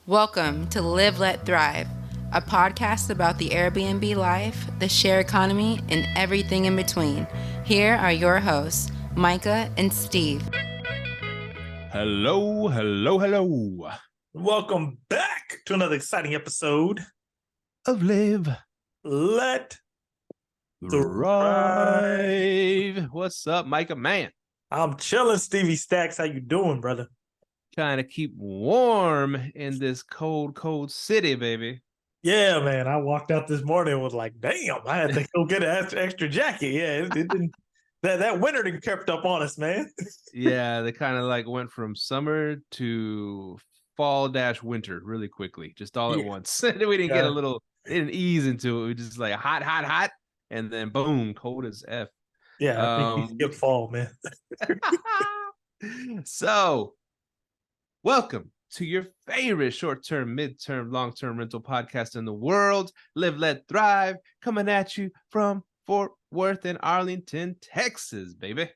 Welcome to Live, Let, Thrive, a podcast about the Airbnb life, the share economy, and everything in between. Here are your hosts, Myka and Steve. Hello. Welcome back to another exciting episode of Live, Let Thrive. What's up, Myka, man? I'm chilling, Stevie Stacks. How you doing, brother? Trying to keep warm in this cold city, baby. Yeah, man. I walked out this morning and was like, damn, I had to go get an extra jacket. Yeah, it didn't. That winter didn't crept up on us, man. Yeah, they kind of like went from summer to fall-winter really quickly, just all at once. We didn't get it didn't ease into it. We just like hot, and then boom, cold as F. Yeah, I think we skipped fall, man. So, welcome to your favorite short-term, midterm, long-term rental podcast in the world, Live, Let, Thrive, coming at you from Fort Worth and Arlington, Texas, baby.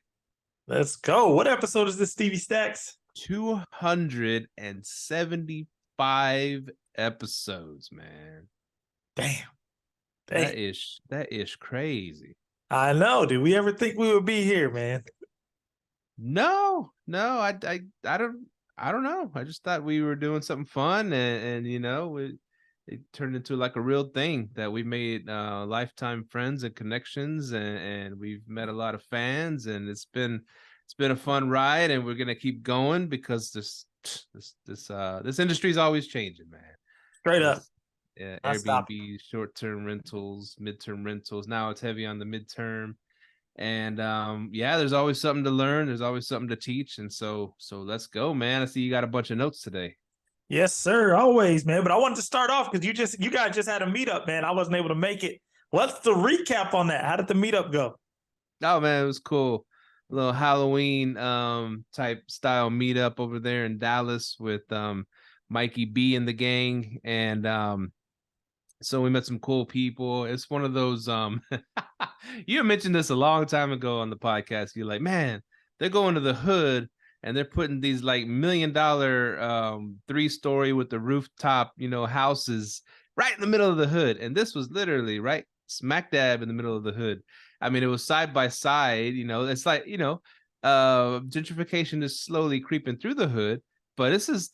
Let's go. What episode is this, Stevie Stacks? 275 episodes, man. Damn. That is crazy. I know. Did we ever think we would be here, man? No, I don't know. I just thought we were doing something fun, and you know, it turned into like a real thing that we made lifetime friends and connections, and we've met a lot of fans, and it's been a fun ride, and we're gonna keep going because this industry is always changing, man. Straight up. Yeah, Airbnb, short-term rentals, midterm rentals. Now it's heavy on the midterm. And yeah, there's always something to learn. There's always something to teach. And so let's go, man. I see you got a bunch of notes today. Yes, sir. Always, man. But I wanted to start off because you guys just had a meetup, man. I wasn't able to make it. What's the recap on that? How did the meetup go? Oh man, it was cool. A little Halloween type style meetup over there in Dallas with Mikey B and the gang. And so we met some cool people. It's one of those you mentioned this a long time ago on the podcast. You're like, man, they're going to the hood and they're putting these like $1 million 3-story with the rooftop, houses right in the middle of the hood. And this was literally right smack dab in the middle of the hood. I mean, it was side by side, it's like, gentrification is slowly creeping through the hood, but this was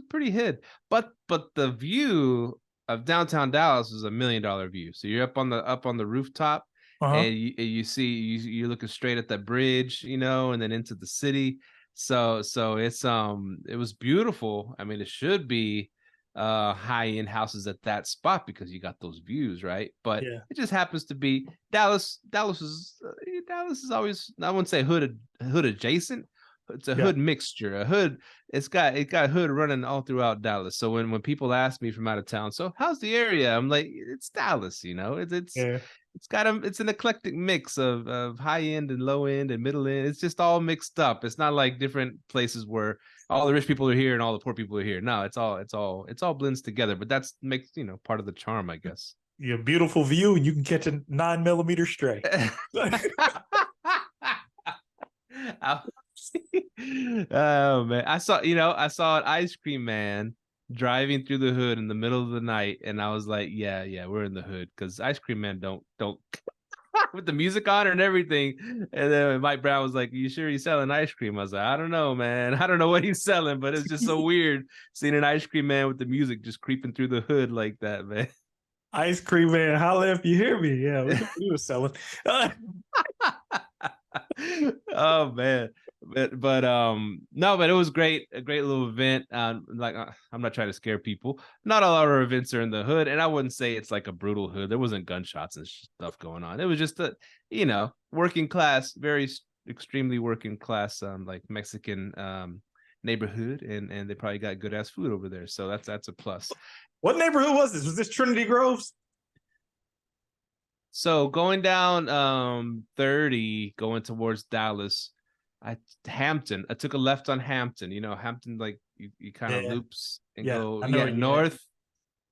pretty hid. But the view of downtown Dallas is $1 million view. So you're up on the rooftop, and you see you're looking straight at that bridge, and then into the city. So it's it was beautiful. I mean, it should be high-end houses at that spot because you got those views, right? But it just happens to be Dallas. Dallas is always, I wouldn't say hood adjacent. It's a hood mixture. A hood. It got hood running all throughout Dallas. So when people ask me from out of town, so how's the area? I'm like, it's Dallas. It's an eclectic mix of high end and low end and middle end. It's just all mixed up. It's not like different places where all the rich people are here and all the poor people are here. No, it's all blends together. But that's makes part of the charm, I guess. Yeah, beautiful view, and you can catch a 9mm stray. Oh man, I saw an ice cream man driving through the hood in the middle of the night, and I was like, yeah, we're in the hood because ice cream man don't with the music on and everything. And then Mike Brown was like, you sure he's selling ice cream? I was like, I don't know, man. I don't know what he's selling, but it's just so weird seeing an ice cream man with the music just creeping through the hood like that, man. Ice cream man, holla if you hear me. Yeah, what he was selling. Oh man, but no, but it was great, a great little event. I'm not trying to scare people. Not all our events are in the hood, and I wouldn't say it's like a brutal hood. There wasn't gunshots and stuff going on. It was just a working class, very extremely working class, like Mexican neighborhood, and they probably got good ass food over there. So that's a plus. What neighborhood was this? Was this Trinity Groves? So going down 30, going towards Dallas, Hampton. I took a left on Hampton. Hampton, like you kind of loops and go north.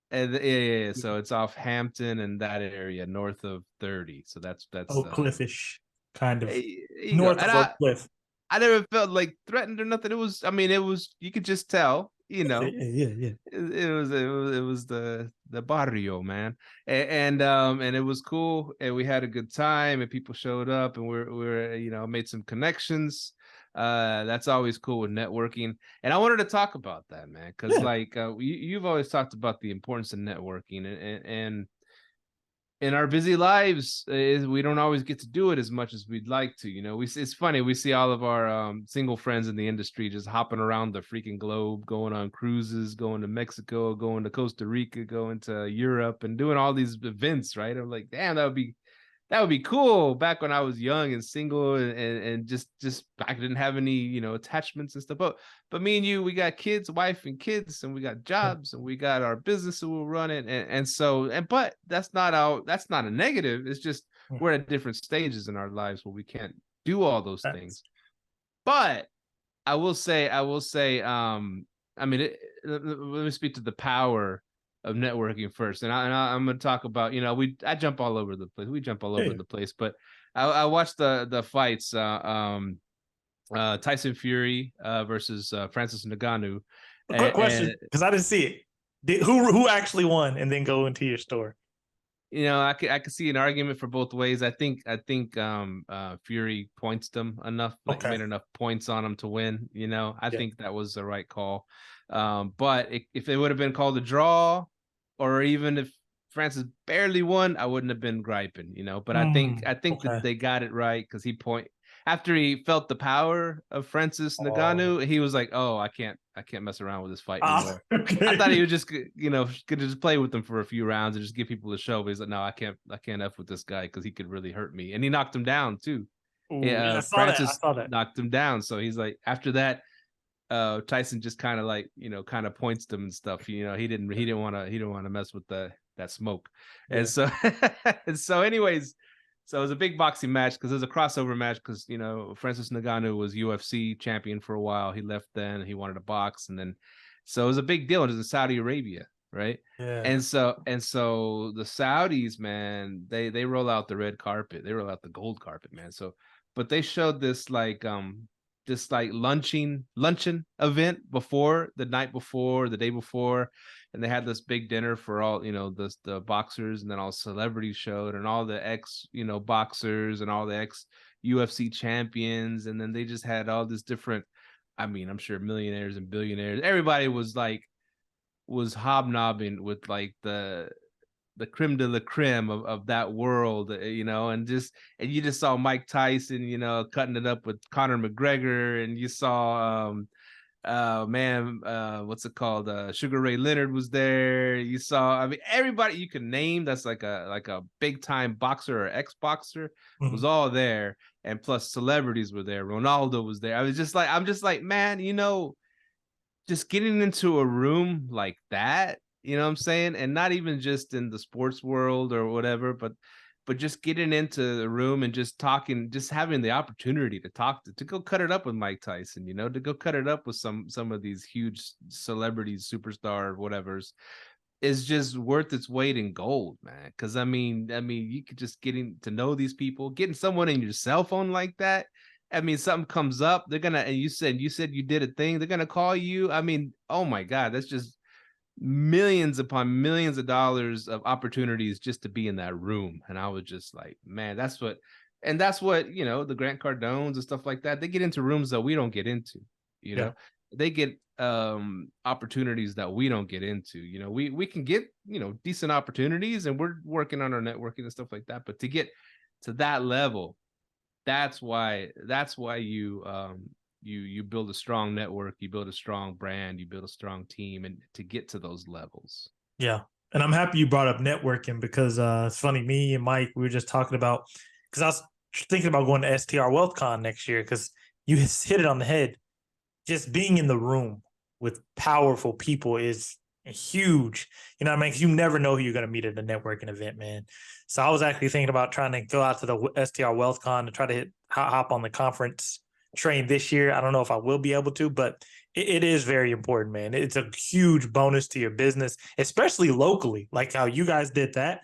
And so it's off Hampton and that area north of 30. So that's Oak Cliffish, kind of north of Oak Cliff. I never felt like threatened or nothing. It was you could just tell. Yeah. It was the barrio, man, and it was cool, and we had a good time, and people showed up, and we're made some connections. That's always cool with networking, and I wanted to talk about that, man, because you've always talked about the importance of networking, and in our busy lives, we don't always get to do it as much as we'd like to. It's funny. We see all of our single friends in the industry just hopping around the freaking globe, going on cruises, going to Mexico, going to Costa Rica, going to Europe, and doing all these events, right? I'm like, damn, that would be cool back when I was young and single and just I didn't have any, attachments and stuff. But me and you, we got kids, wife and kids, and we got jobs and we got our business that we'll run it. But that's not a negative. It's just we're at different stages in our lives where we can't do all those things. But I will say, let me speak to the power of networking first, and I'm going to talk about, I jump all over the place. We jump all over the place, but I watched the fights, Tyson Fury versus Francis Ngannou. Quick question, because I didn't see it. Who actually won, and then go into your story. I could see an argument for both ways. I think Fury points them enough, made enough points on him to win. I think that was the right call. But if it would have been called a draw, or even if Francis barely won, I wouldn't have been griping, But I think that they got it right, because after he felt the power of Francis Ngannou, he was like, "Oh, I can't mess around with this fight anymore." I thought he would just, could just play with them for a few rounds and just give people a show. But he's like, "No, I can't F with this guy, because he could really hurt me." And he knocked him down too. Francis knocked him down. So he's like, after that, Tyson just kind of points them and stuff. He didn't want to mess with that smoke. And so anyways. So it was a big boxing match, because it was a crossover match, because, Francis Ngannou was UFC champion for a while. He left then, he wanted to box. And then, so it was a big deal. It was in Saudi Arabia, right? Yeah. And so the Saudis, man, they roll out the red carpet. They roll out the gold carpet, man. So, but they showed this luncheon event the night before, the day before. And they had this big dinner for all, the boxers, and then all celebrities showed, and all the ex, boxers, and all the ex UFC champions. And then they just had all this different, I'm sure millionaires and billionaires. Everybody was hobnobbing with the creme de la creme of that world, and you just saw Mike Tyson, cutting it up with Conor McGregor, and you saw, what's it called? Sugar Ray Leonard was there. You saw, everybody you can name that's like a big time boxer or ex-boxer was all there, and plus celebrities were there. Ronaldo was there. I'm just like, man, just getting into a room like that, what I'm saying, and not even just in the sports world or whatever, but just getting into the room and just talking, just having the opportunity to talk to go cut it up with Mike Tyson, to go cut it up with some of these huge celebrities, superstar, whatever's, is just worth its weight in gold, man. Because you could just getting to know these people, getting someone in your cell phone like that. Something comes up, they're gonna, and you said you did a thing, they're gonna call you. Oh my God, that's just millions upon millions of dollars of opportunities just to be in that room. And I was just like, man, that's what the Grant Cardones and stuff like that, they get into rooms that we don't get into. They get opportunities that we don't get into. We can get decent opportunities, and we're working on our networking and stuff like that, but to get to that level, that's why you build a strong network, you build a strong brand, you build a strong team, and to get to those levels. Yeah. And I'm happy you brought up networking, because it's funny, me and Mike, we were just talking about, because I was thinking about going to STR WealthCon next year, because you hit it on the head. Just being in the room with powerful people is huge. You know what I mean? 'Cause you never know who you're going to meet at a networking event, man. So I was actually thinking about trying to go out to the STR WealthCon to try to hop on the conference train this year. I don't know if I will be able to, but it is very important, man. It's a huge bonus to your business, especially locally, like how you guys did that.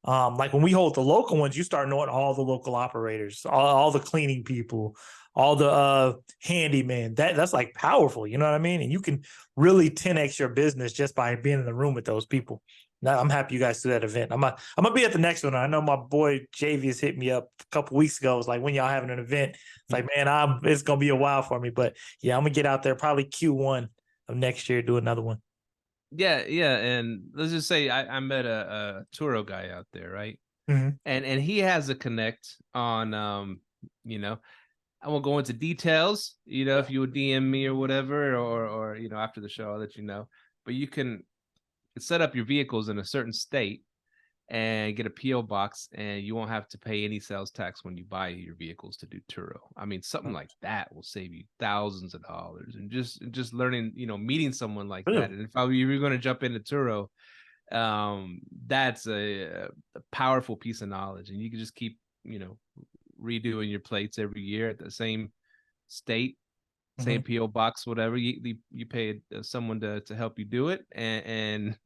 Like when we hold the local ones, you start knowing all the local operators, all the cleaning people, all the handyman. That's like powerful, you know what I mean? And you can really 10x your business just by being in the room with those people. Now, I'm happy you guys do that event. I'm gonna be at the next one. I know my boy Javius hit me up a couple weeks ago. It was like, when y'all having an event? It's like, man, it's gonna be a while for me. But yeah, I'm gonna get out there probably Q1 of next year, do another one. Yeah, and let's just say I met a Turo guy out there, right? Mm-hmm. And he has a connect on you know, I won't go into details, you know, if you would DM me or whatever, or you know, after the show, I'll let you know. But you can set up your vehicles in a certain state and get a PO box, and you won't have to pay any sales tax when you buy your vehicles to do Turo. I mean, something like that will save you thousands of dollars. And just learning, you know, meeting someone like that. And if you were going to jump into Turo, that's a powerful piece of knowledge, and you can just keep, you know, redoing your plates every year at the same state, same PO box, whatever. You pay someone to help you do it, and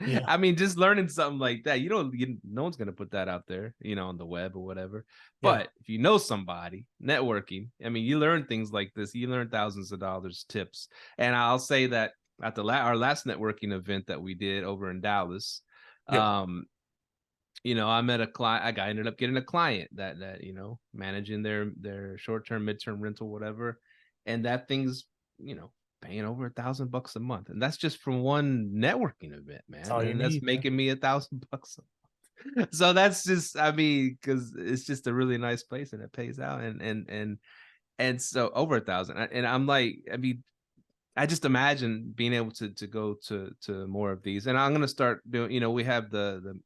yeah. I mean, just learning something like that, no one's gonna put that out there, you know, on the web or whatever. Yeah. But if you know somebody, networking, I mean, you learn things like this. You learn thousands of dollars tips, and I'll say that at our last networking event that we did over in Dallas, you know, I met a client. I ended up getting a client that you know, managing their short-term, midterm rental, whatever, and that thing's, you know, paying over $1,000 a month, and that's just from one networking event, man. And that's making me $1,000 a month. So that's just, I mean, because it's just a really nice place and it pays out, and so over 1,000. And I'm like, I mean, I just imagine being able to go to more of these. And I'm going to start doing, you know, we have the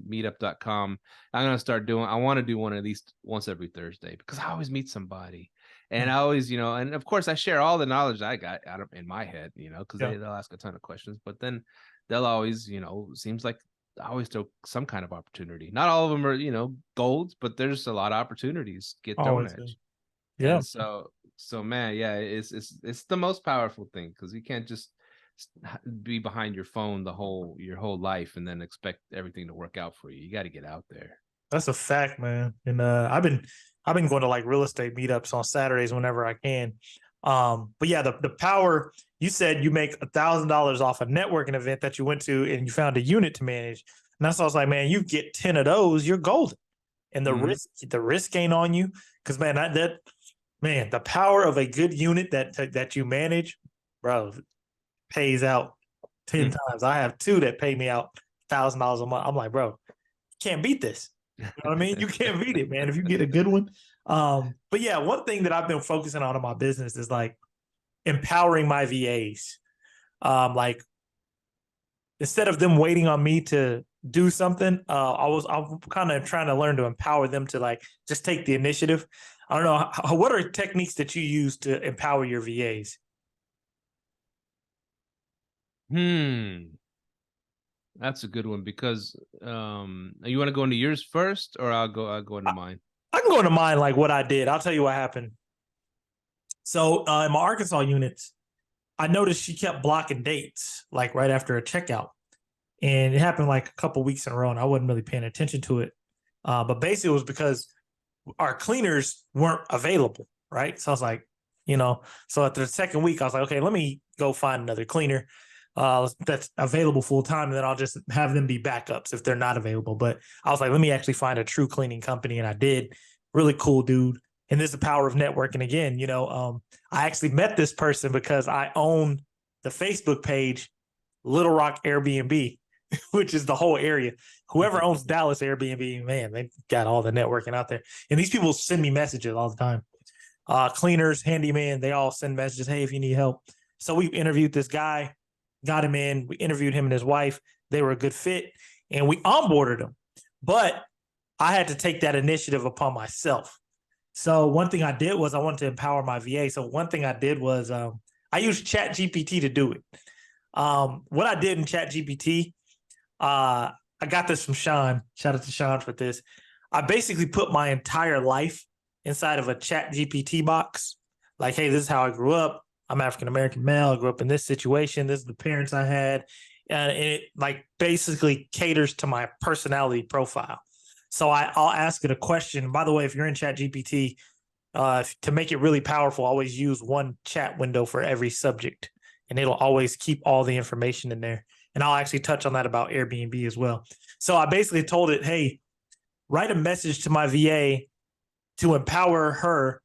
meetup.com. I'm going to start doing, I want to do one of these once every Thursday, because I always meet somebody. And I always, you know, and of course I share all the knowledge I got out of in my head, you know, because they'll ask a ton of questions, but then they'll always, you know, seems like I always throw some kind of opportunity. Not all of them are, you know, golds, but there's a lot of opportunities get thrown at you. Yeah. And so man, yeah, it's the most powerful thing, because you can't just be behind your phone your whole life and then expect everything to work out for you. You got to get out there. That's a fact, man. And I've been going to like real estate meetups on Saturdays whenever I can. But yeah, the power, you said you make $1,000 off a networking event that you went to and you found a unit to manage. And that's why I was like, man, you get 10 of those, you're golden. And the risk ain't on you. Because man, man, the power of a good unit that you manage, bro, pays out 10 times. I have 2 that pay me out $1,000 a month. I'm like, bro, you can't beat this. You know what I mean? You can't beat it, man, if you get a good one. But yeah, one thing that I've been focusing on in my business is like empowering my VAs. Like, instead of them waiting on me to do something, I'm kind of trying to learn to empower them to like just take the initiative. I don't know, what are techniques that you use to empower your VAs? That's a good one, because you want to go into yours first, or I'll go into mine? I can go into mine, like what I did. I'll tell you what happened. So in my Arkansas units, I noticed she kept blocking dates, like right after a checkout. And it happened like a couple weeks in a row, and I wasn't really paying attention to it. But basically it was because our cleaners weren't available, right? So I was like, you know, so after the second week, I was like, okay, let me go find another cleaner that's available full time, and then I'll just have them be backups if they're not available. But I was like, let me actually find a true cleaning company, and I did. Really cool dude. And this is the power of networking again. You know, I actually met this person because I own the Facebook page Little Rock Airbnb, which is the whole area. Whoever owns Dallas Airbnb, man, they got all the networking out there. And these people send me messages all the time. Cleaners, handyman, they all send messages, hey, if you need help. So we interviewed this guy, got him in. We interviewed him and his wife. They were a good fit, and we onboarded him. But I had to take that initiative upon myself. So one thing I did was I wanted to empower my VA. So one thing I did was I used ChatGPT to do it. What I did in ChatGPT, I got this from Sean. Shout out to Sean for this. I basically put my entire life inside of a ChatGPT box. Like, hey, this is how I grew up. I'm African-American male. I grew up in this situation. This is the parents I had. And it like basically caters to my personality profile. So I'll ask it a question. By the way, if you're in ChatGPT, to make it really powerful, always use one chat window for every subject, and it'll always keep all the information in there. And I'll actually touch on that about Airbnb as well. So I basically told it, hey, write a message to my VA to empower her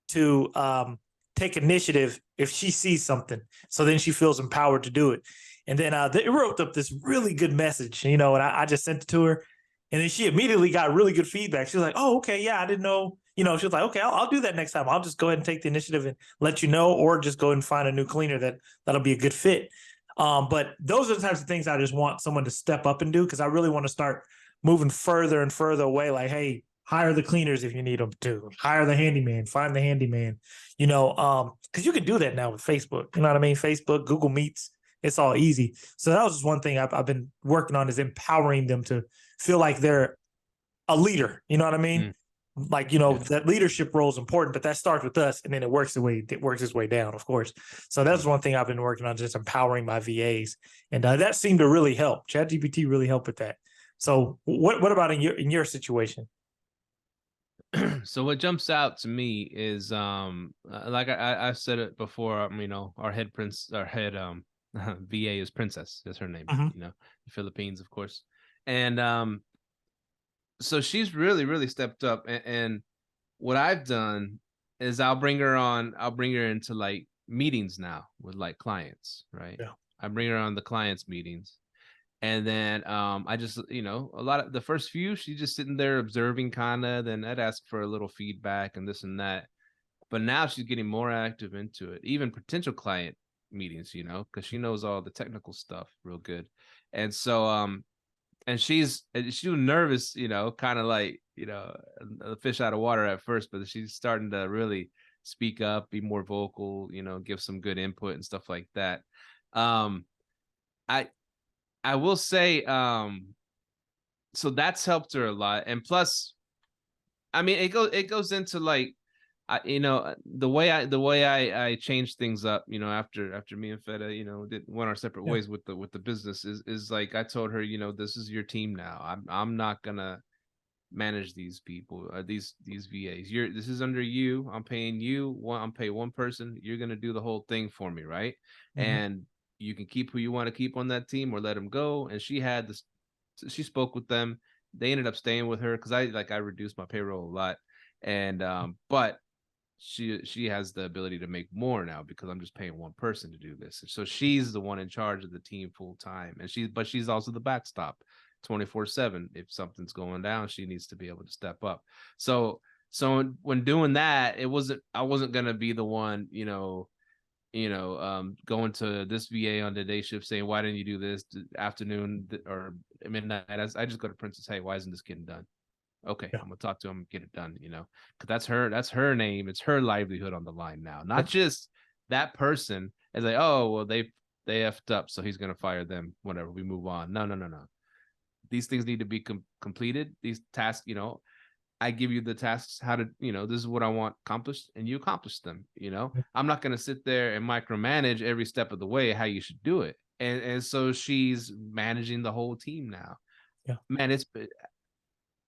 to take initiative if she sees something. So then she feels empowered to do it. And then it wrote up this really good message, and I just sent it to her. And then she immediately got really good feedback. She was like, oh, okay, yeah, I didn't know. She was like, okay, I'll do that next time. I'll just go ahead and take the initiative and let you know, or just go and find a new cleaner that'll be a good fit. But those are the types of things I just want someone to step up and do, because I really want to start moving further and further away. Like, hey, hire the cleaners if you need them to. Hire the handyman. Find the handyman. Because you can do that now with Facebook. You know what I mean? Facebook, Google Meets. It's all easy. So that was just one thing I've been working on, is empowering them to feel like they're a leader. You know what I mean? Like, that leadership role is important, but that starts with us, and then it works its way down, of course. So that's one thing I've been working on, just empowering my VAs. And that seemed to really help. ChatGPT really helped with that. So what about in your situation? So what jumps out to me is like I said it before, our head VA is Princess. That's her name. The Philippines, of course. And so she's really, really stepped up. And what I've done is I'll bring her into like meetings now with like clients, right? Yeah. I bring her on the clients meetings. And then I just, a lot of the first few, she's just sitting there observing kind of, then I'd ask for a little feedback and this and that. But now she's getting more active into it, even potential client meetings, because she knows all the technical stuff real good. And so, and she's nervous, kind of like, a fish out of water at first, but she's starting to really speak up, be more vocal, give some good input and stuff like that. I will say, so that's helped her a lot. And plus, I mean, it goes into like, the way I changed things up, after me and Feta, went our separate ways with the business is like, I told her, this is your team now. I'm not gonna manage these people, these VAs. This is under you. I'm paying you. I'm paying one person. You're gonna do the whole thing for me, right? And you can keep who you want to keep on that team or let them go. And she spoke with them. They ended up staying with her because I reduced my payroll a lot. And but she has the ability to make more now because I'm just paying one person to do this. So she's the one in charge of the team full time. And she's also the backstop 24/7. If something's going down, she needs to be able to step up. So when doing that, I wasn't gonna be the one, going to this VA on the day shift saying, why didn't you do this afternoon or midnight? I just go to Princess, hey, why isn't this getting done? Okay, I'm gonna talk to him and get it done, because that's her name. It's her livelihood on the line now, not just that person. It's like, oh, well, they effed up, so he's gonna fire them. Whatever, we move on. No. These things need to be completed. These tasks, I give you the tasks, how to, this is what I want accomplished, and you accomplish them. I'm not going to sit there and micromanage every step of the way how you should do it. And so she's managing the whole team now. Yeah, man,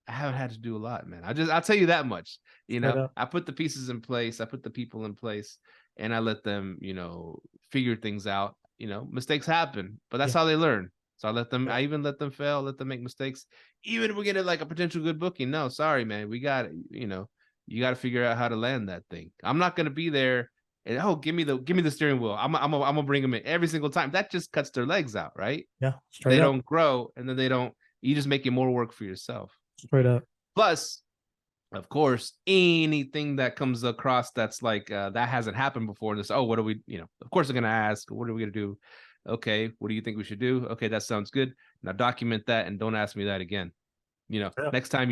I haven't had to do a lot, man. I'll tell you that much. I put the pieces in place, I put the people in place, and I let them, figure things out. Mistakes happen, but that's how they learn. So I even let them fail, let them make mistakes. Even if we get like a potential good booking, no, sorry, man, we got it. You got to figure out how to land that thing. I'm not going to be there and, give me the steering wheel. I'm gonna bring them in every single time. That just cuts their legs out, right? Yeah. They don't grow, and then you just making more work for yourself. Straight up. Plus, of course, anything that comes across that's like that hasn't happened before, and what are we, of course, they're going to ask, what are we going to do? Okay, what do you think we should do? Okay, that sounds good. Now document that and don't ask me that again. Next time,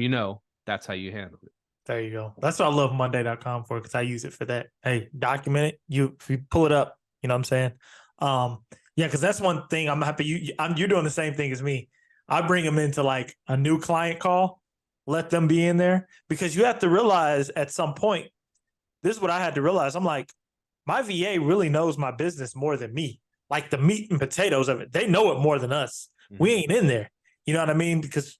that's how you handle it. There you go. That's what I love Monday.com for, because I use it for that. Hey, document it. If you pull it up, you know what I'm saying? Yeah, because that's one thing I'm happy you're doing the same thing as me. I bring them into like a new client call, let them be in there, because you have to realize at some point, this is what I had to realize. I'm like, my VA really knows my business more than me. Like the meat and potatoes of it, they know it more than us. We ain't in there. You know what I mean? Because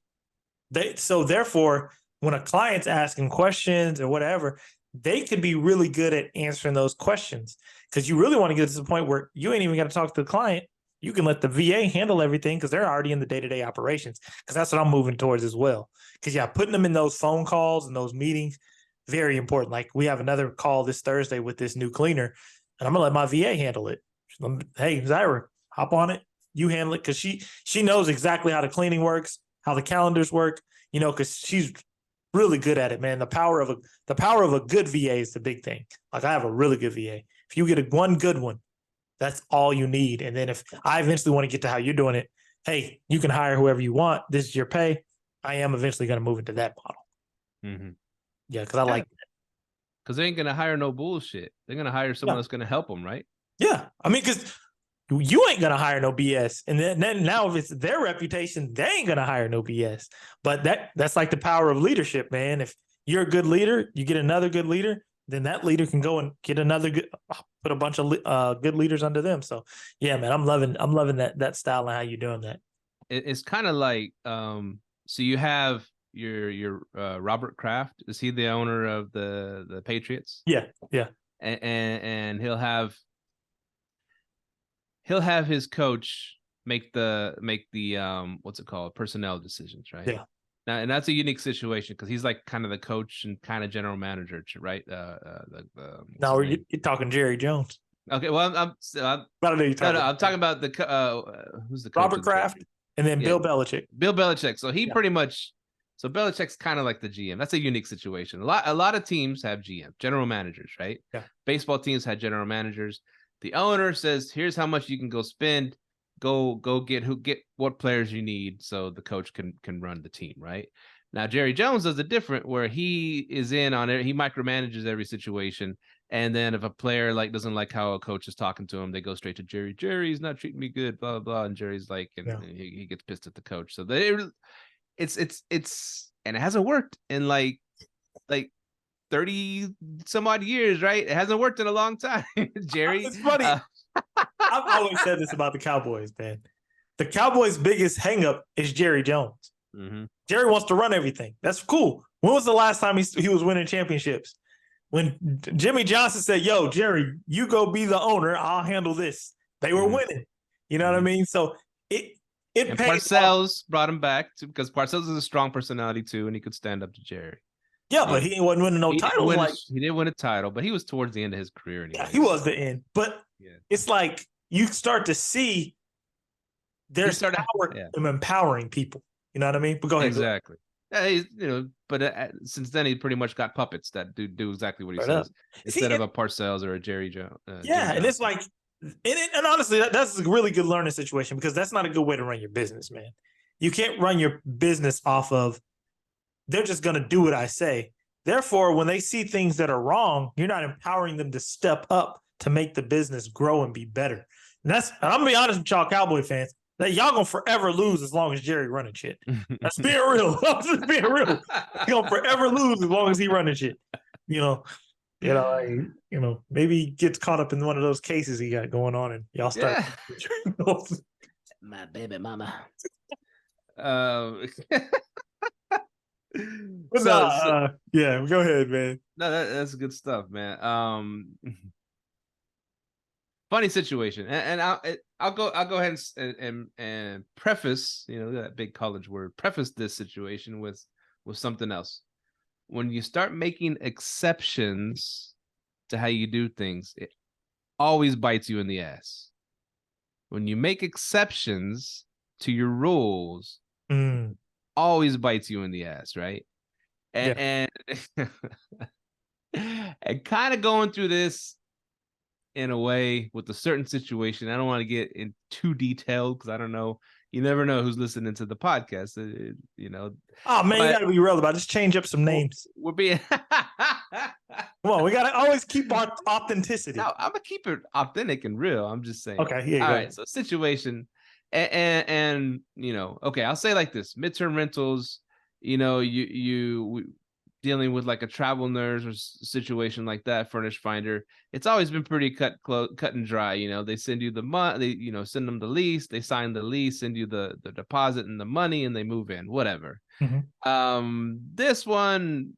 therefore, when a client's asking questions or whatever, they could be really good at answering those questions, because you really want to get to the point where you ain't even got to talk to the client. You can let the VA handle everything because they're already in the day-to-day operations, because that's what I'm moving towards as well. Because, yeah, putting them in those phone calls and those meetings, very important. Like, we have another call this Thursday with this new cleaner, and I'm going to let my VA handle it. Hey, Zyra, hop on it. You handle it, because she knows exactly how the cleaning works, how the calendars work, because she's really good at it, man. The power of a good VA is the big thing. Like, I have a really good VA. If you get one good one, that's all you need. And then if I eventually want to get to how you're doing it, hey, you can hire whoever you want. This is your pay. I am eventually going to move into that model. Mm-hmm. Yeah, because I like that. Because they ain't going to hire no bullshit. They're going to hire someone that's going to help them, right? Yeah. I mean, because you ain't going to hire no BS. And then now if it's their reputation, they ain't going to hire no BS. But that's like the power of leadership, man. If you're a good leader, you get another good leader, then that leader can go and get another good, put a bunch of good leaders under them. So yeah, man, I'm loving that style and how you're doing that. It's kind of like, so you have your Robert Kraft. Is he the owner of the Patriots? Yeah. And he'll have his coach make the what's it called, personnel decisions, right? Yeah. Now, and that's a unique situation because he's like kind of the coach and kind of general manager, right? No, you're talking Jerry Jones. Okay, well, I'm talking about who's the coach? Robert Kraft, and then Bill Belichick. Bill Belichick. So he pretty much, so Belichick's kind of like the GM. That's a unique situation. A lot of teams have GM, general managers, right? Yeah. Baseball teams had general managers. The owner says, "Here's how much you can go spend. Go get what players you need, so the coach can run the team, right?" Now Jerry Jones does it different, where he is in on it. He micromanages every situation, and then if a player doesn't like how a coach is talking to him, they go straight to Jerry. Jerry's not treating me good, blah blah blah, and Jerry's like, and he gets pissed at the coach. So it's and it hasn't worked in like 30 some odd years, right? It hasn't worked in a long time. Jerry, it's funny. I've always said this about the Cowboys, man. The Cowboys' biggest hangup is Jerry Jones. Mm-hmm. Jerry wants to run everything. That's cool. When was the last time he was winning championships? When Jimmy Johnson said, "Yo, Jerry, you go be the owner. I'll handle this." They were winning. You know what I mean? So and Parcells brought him back because Parcells is a strong personality too, and he could stand up to Jerry. Yeah, but he wasn't winning no titles. He didn't win a title, but he was towards the end of his career. Anyway. Yeah, he was the end. But it's like you start to see there's power in empowering people. You know what I mean? But go ahead. Exactly. But since then he pretty much got puppets that do exactly what he says instead of a Parcells or a Jerry Jones. And it's like, and honestly, that's a really good learning situation, because that's not a good way to run your business, man. You can't run your business off of, they're just going to do what I say. Therefore, when they see things that are wrong, you're not empowering them to step up to make the business grow and be better. And I'm going to be honest with y'all Cowboy fans, that y'all going to forever lose as long as Jerry running shit. That's being real. I'm just being real. You're going to forever lose as long as he running shit. Maybe he gets caught up in one of those cases he got going on, and y'all start. My baby mama. Go ahead, man. No, that's good stuff, man. Funny situation, and I'll go ahead and preface, that big college word, preface this situation with something else. When you start making exceptions to how you do things, it always bites you in the ass. When you make exceptions to your rules, always bites you in the ass, right? And and kind of going through this in a way with a certain situation. I don't want to get in too detailed because I don't know. You never know who's listening to the podcast. Oh man, you gotta be real about it. Just change up some names. We're being come on. We gotta always keep our authenticity. No, I'm gonna keip it authentic and real. I'm just saying. Okay, here you go. All right, so situation, and okay, I'll say like this: midterm rentals. You dealing with like a travel nurse or situation like that, furnish finder, it's always been pretty cut and dry. They send you the money, they send them the lease, they sign the lease, send you the deposit and the money, and they move in, whatever. Mm-hmm. This one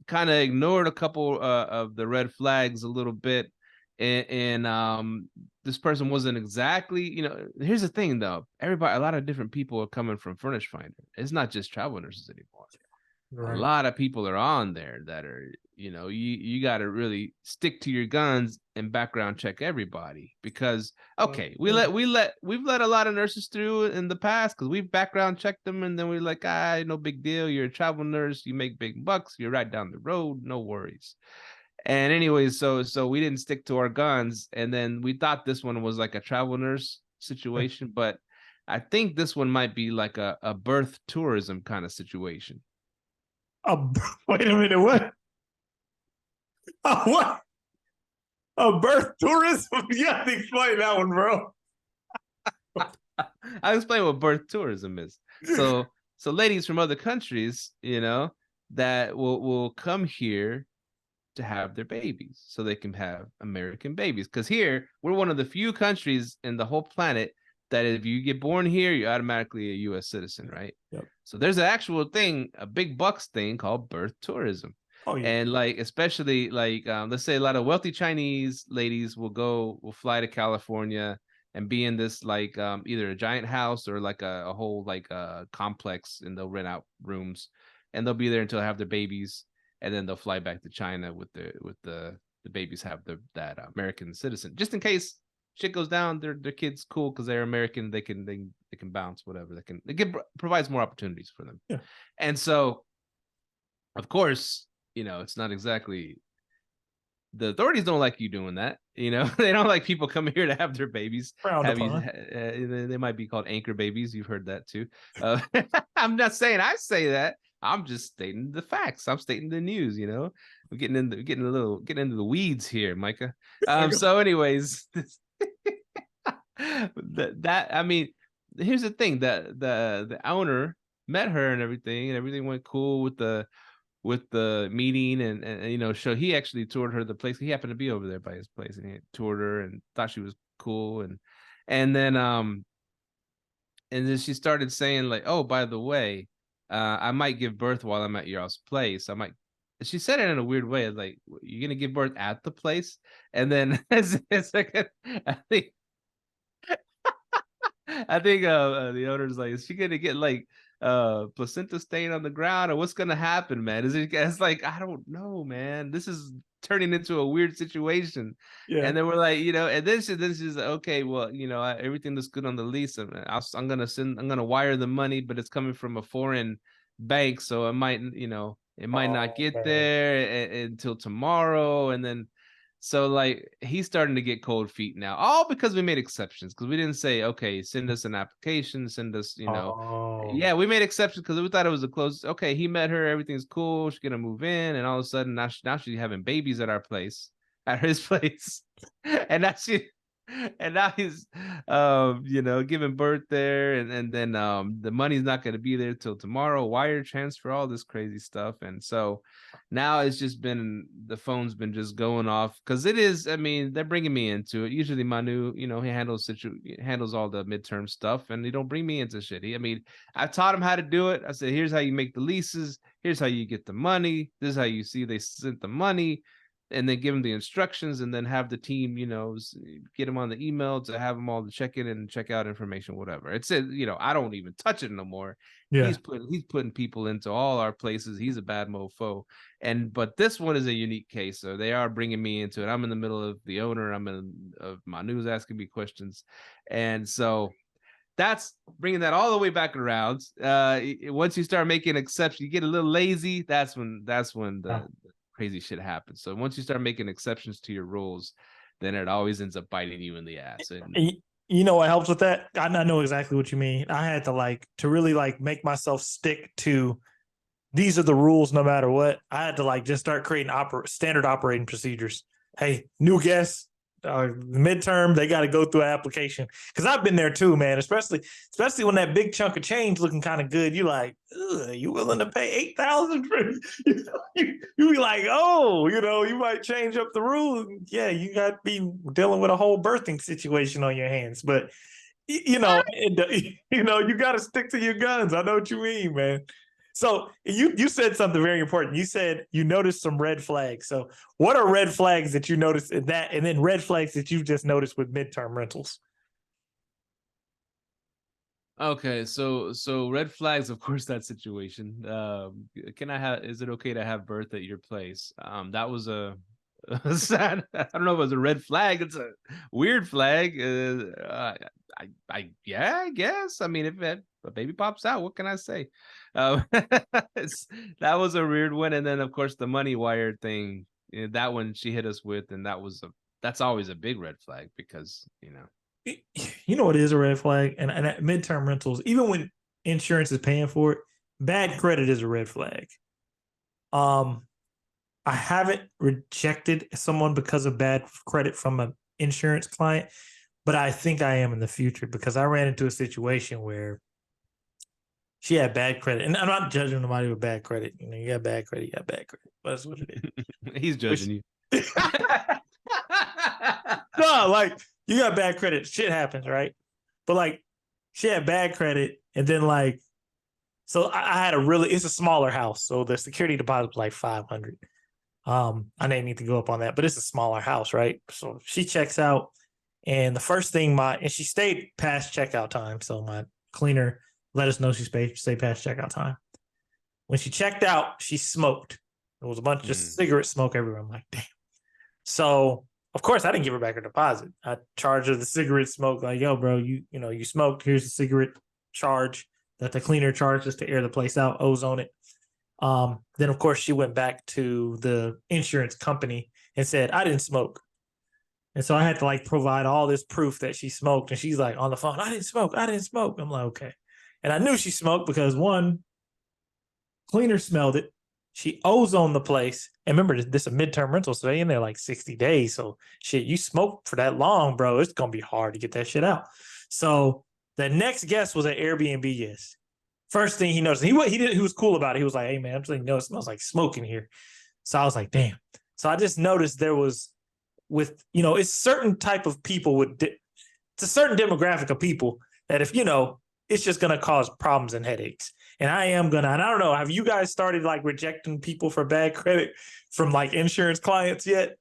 kind of ignored a couple of the red flags a little bit, and this person wasn't exactly, here's the thing though, a lot of different people are coming from Furnish Finder. It's not just travel nurses anymore. Right. A lot of people are on there that are, you got to really stick to your guns and background check everybody, because we've let a lot of nurses through in the past because we've background checked them, and then we're like, no big deal. You're a travel nurse, you make big bucks, you're right down the road, no worries. And anyways, so we didn't stick to our guns, and then we thought this one was like a travel nurse situation, but I think this one might be like a birth tourism kind of situation. Wait a minute, what? What? A birth tourism? You have to explain that one, bro. I'll explain what birth tourism is. So ladies from other countries, that will come here to have their babies so they can have American babies. Because here, we're one of the few countries in the whole planet that if you get born here, you're automatically a U.S. citizen, right? Yep. So there's an actual thing, a big bucks thing called birth tourism. Oh, yeah. And especially let's say a lot of wealthy Chinese ladies will fly to California and be in this either a giant house or like a whole complex, and they'll rent out rooms, and they'll be there until they have their babies, and then they'll fly back to China with the babies have that American citizen, just in case shit goes down. Their kids cool because they're American. They can bounce whatever. Provides more opportunities for them. Yeah. And so, of course, it's not exactly, the authorities don't like you doing that. They don't like people coming here to have their babies. They might be called anchor babies. You've heard that too. I'm not saying I say that. I'm just stating the facts. I'm stating the news. We're getting into the weeds here, Myka. So, anyways. I mean, here's the thing, that the owner met her and everything went cool with the meeting, and so he actually toured her the place. He happened to be over there by his place, and he toured her and thought she was cool, and then she started saying oh, by the way, I might give birth while I'm at your place. She said it in a weird way, like, you're gonna give birth at the place? And then it's like, I think the owner's like, is she gonna get placenta stain on the ground, or what's gonna happen, man? It's like, I don't know, man. This is turning into a weird situation. Yeah. And then we're like, and then she's like, okay, well, everything looks good on the lease. I'm gonna wire the money, but it's coming from a foreign bank, so it might, it might not get there until tomorrow. And then, so he's starting to get cold feet now, all because we made exceptions, because we didn't say, okay, send us an application, send us, yeah, we made exceptions because we thought it was a close. Okay, he met her, everything's cool, she's gonna move in, and all of a sudden now she's having babies at his place, and now he's giving birth there, and then the money's not going to be there till tomorrow, wire transfer, all this crazy stuff. And so now it's just been, the phone's been just going off, because it is, I mean, they're bringing me into it. Usually Manu, he handles all the midterm stuff, and they don't bring me into shit. I taught him how to do it. I said, here's how you make the leases, here's how you get the money, this is how you see they sent the money, and then give them the instructions, and then have the team, get them on the email to have them all to check in and check out information, whatever. It said, I don't even touch it no more. Yeah. He's putting people into all our places. He's a bad mofo. But this one is a unique case. So they are bringing me into it. I'm in the middle of the owner. of Manu's asking me questions. And so that's bringing that all the way back around. Once you start making exceptions, you get a little lazy. That's when the crazy shit happens. So once you start making exceptions to your rules, then it always ends up biting you in the ass. And what helps with that? I know exactly what you mean. I had to really make myself stick to, these are the rules no matter what. I had to just start creating standard operating procedures. Hey, new guests, midterm, they got to go through an application, because I've been there too, man. Especially when that big chunk of change looking kind of good, you like, you willing to pay $8,000 for it? You be like, oh, you might change up the rules. Yeah, you got to be dealing with a whole birthing situation on your hands. But you got to stick to your guns. I know what you mean, man. So you said something very important. You said you noticed some red flags. So what are red flags that you noticed in that, and then red flags that you just noticed with midterm rentals? Okay, so red flags, of course, that situation. Is it okay to have birth at your place? That was a sad. I don't know if it was a red flag. It's a weird flag. Yeah, I guess. I mean, if a baby pops out, what can I say? That was a weird one. And then, of course, the money wire thing. That one she hit us with, and that's always a big red flag because You know what is a red flag? And at midterm rentals, even when insurance is paying for it, bad credit is a red flag. I haven't rejected someone because of bad credit from an insurance client, but I think I am in the future because I ran into a situation where she had bad credit. And I'm not judging nobody with bad credit. You got bad credit, you got bad credit. That's what it is. He's judging you. No, like, you got bad credit. Shit happens, right? But like, she had bad credit, and then like, so I had it's a smaller house, so the security deposit was like 500. I didn't need to go up on that, but it's a smaller house, right? So she checks out, and the first thing and she stayed past checkout time, so my cleaner let us know she stayed past checkout time. When she checked out, she smoked. There was a bunch of cigarette smoke everywhere. I'm like, damn. So of course I didn't give her back her deposit. I charged her the cigarette smoke, like, yo, bro, you smoked. Here's the cigarette charge that the cleaner charged us to air the place out, ozone it. Then of course she went back to the insurance company and said, I didn't smoke. And so I had to like provide all this proof that she smoked. And she's like on the phone, I didn't smoke. I'm like, okay. And I knew she smoked because one, cleaner smelled it. She ozoned the place. And remember, this is a midterm rental, so they in there like 60 days. So shit, you smoke for that long, bro, it's gonna be hard to get that shit out. So the next guest was an Airbnb guest. First thing he noticed, he was cool about it. He was like, hey man, I'm just letting you know it smells like smoke in here. So I was like, damn. So I just noticed there was it's certain type of people it's a certain demographic of people that if it's just gonna cause problems and headaches. And I don't know, have you guys started like rejecting people for bad credit from like insurance clients yet?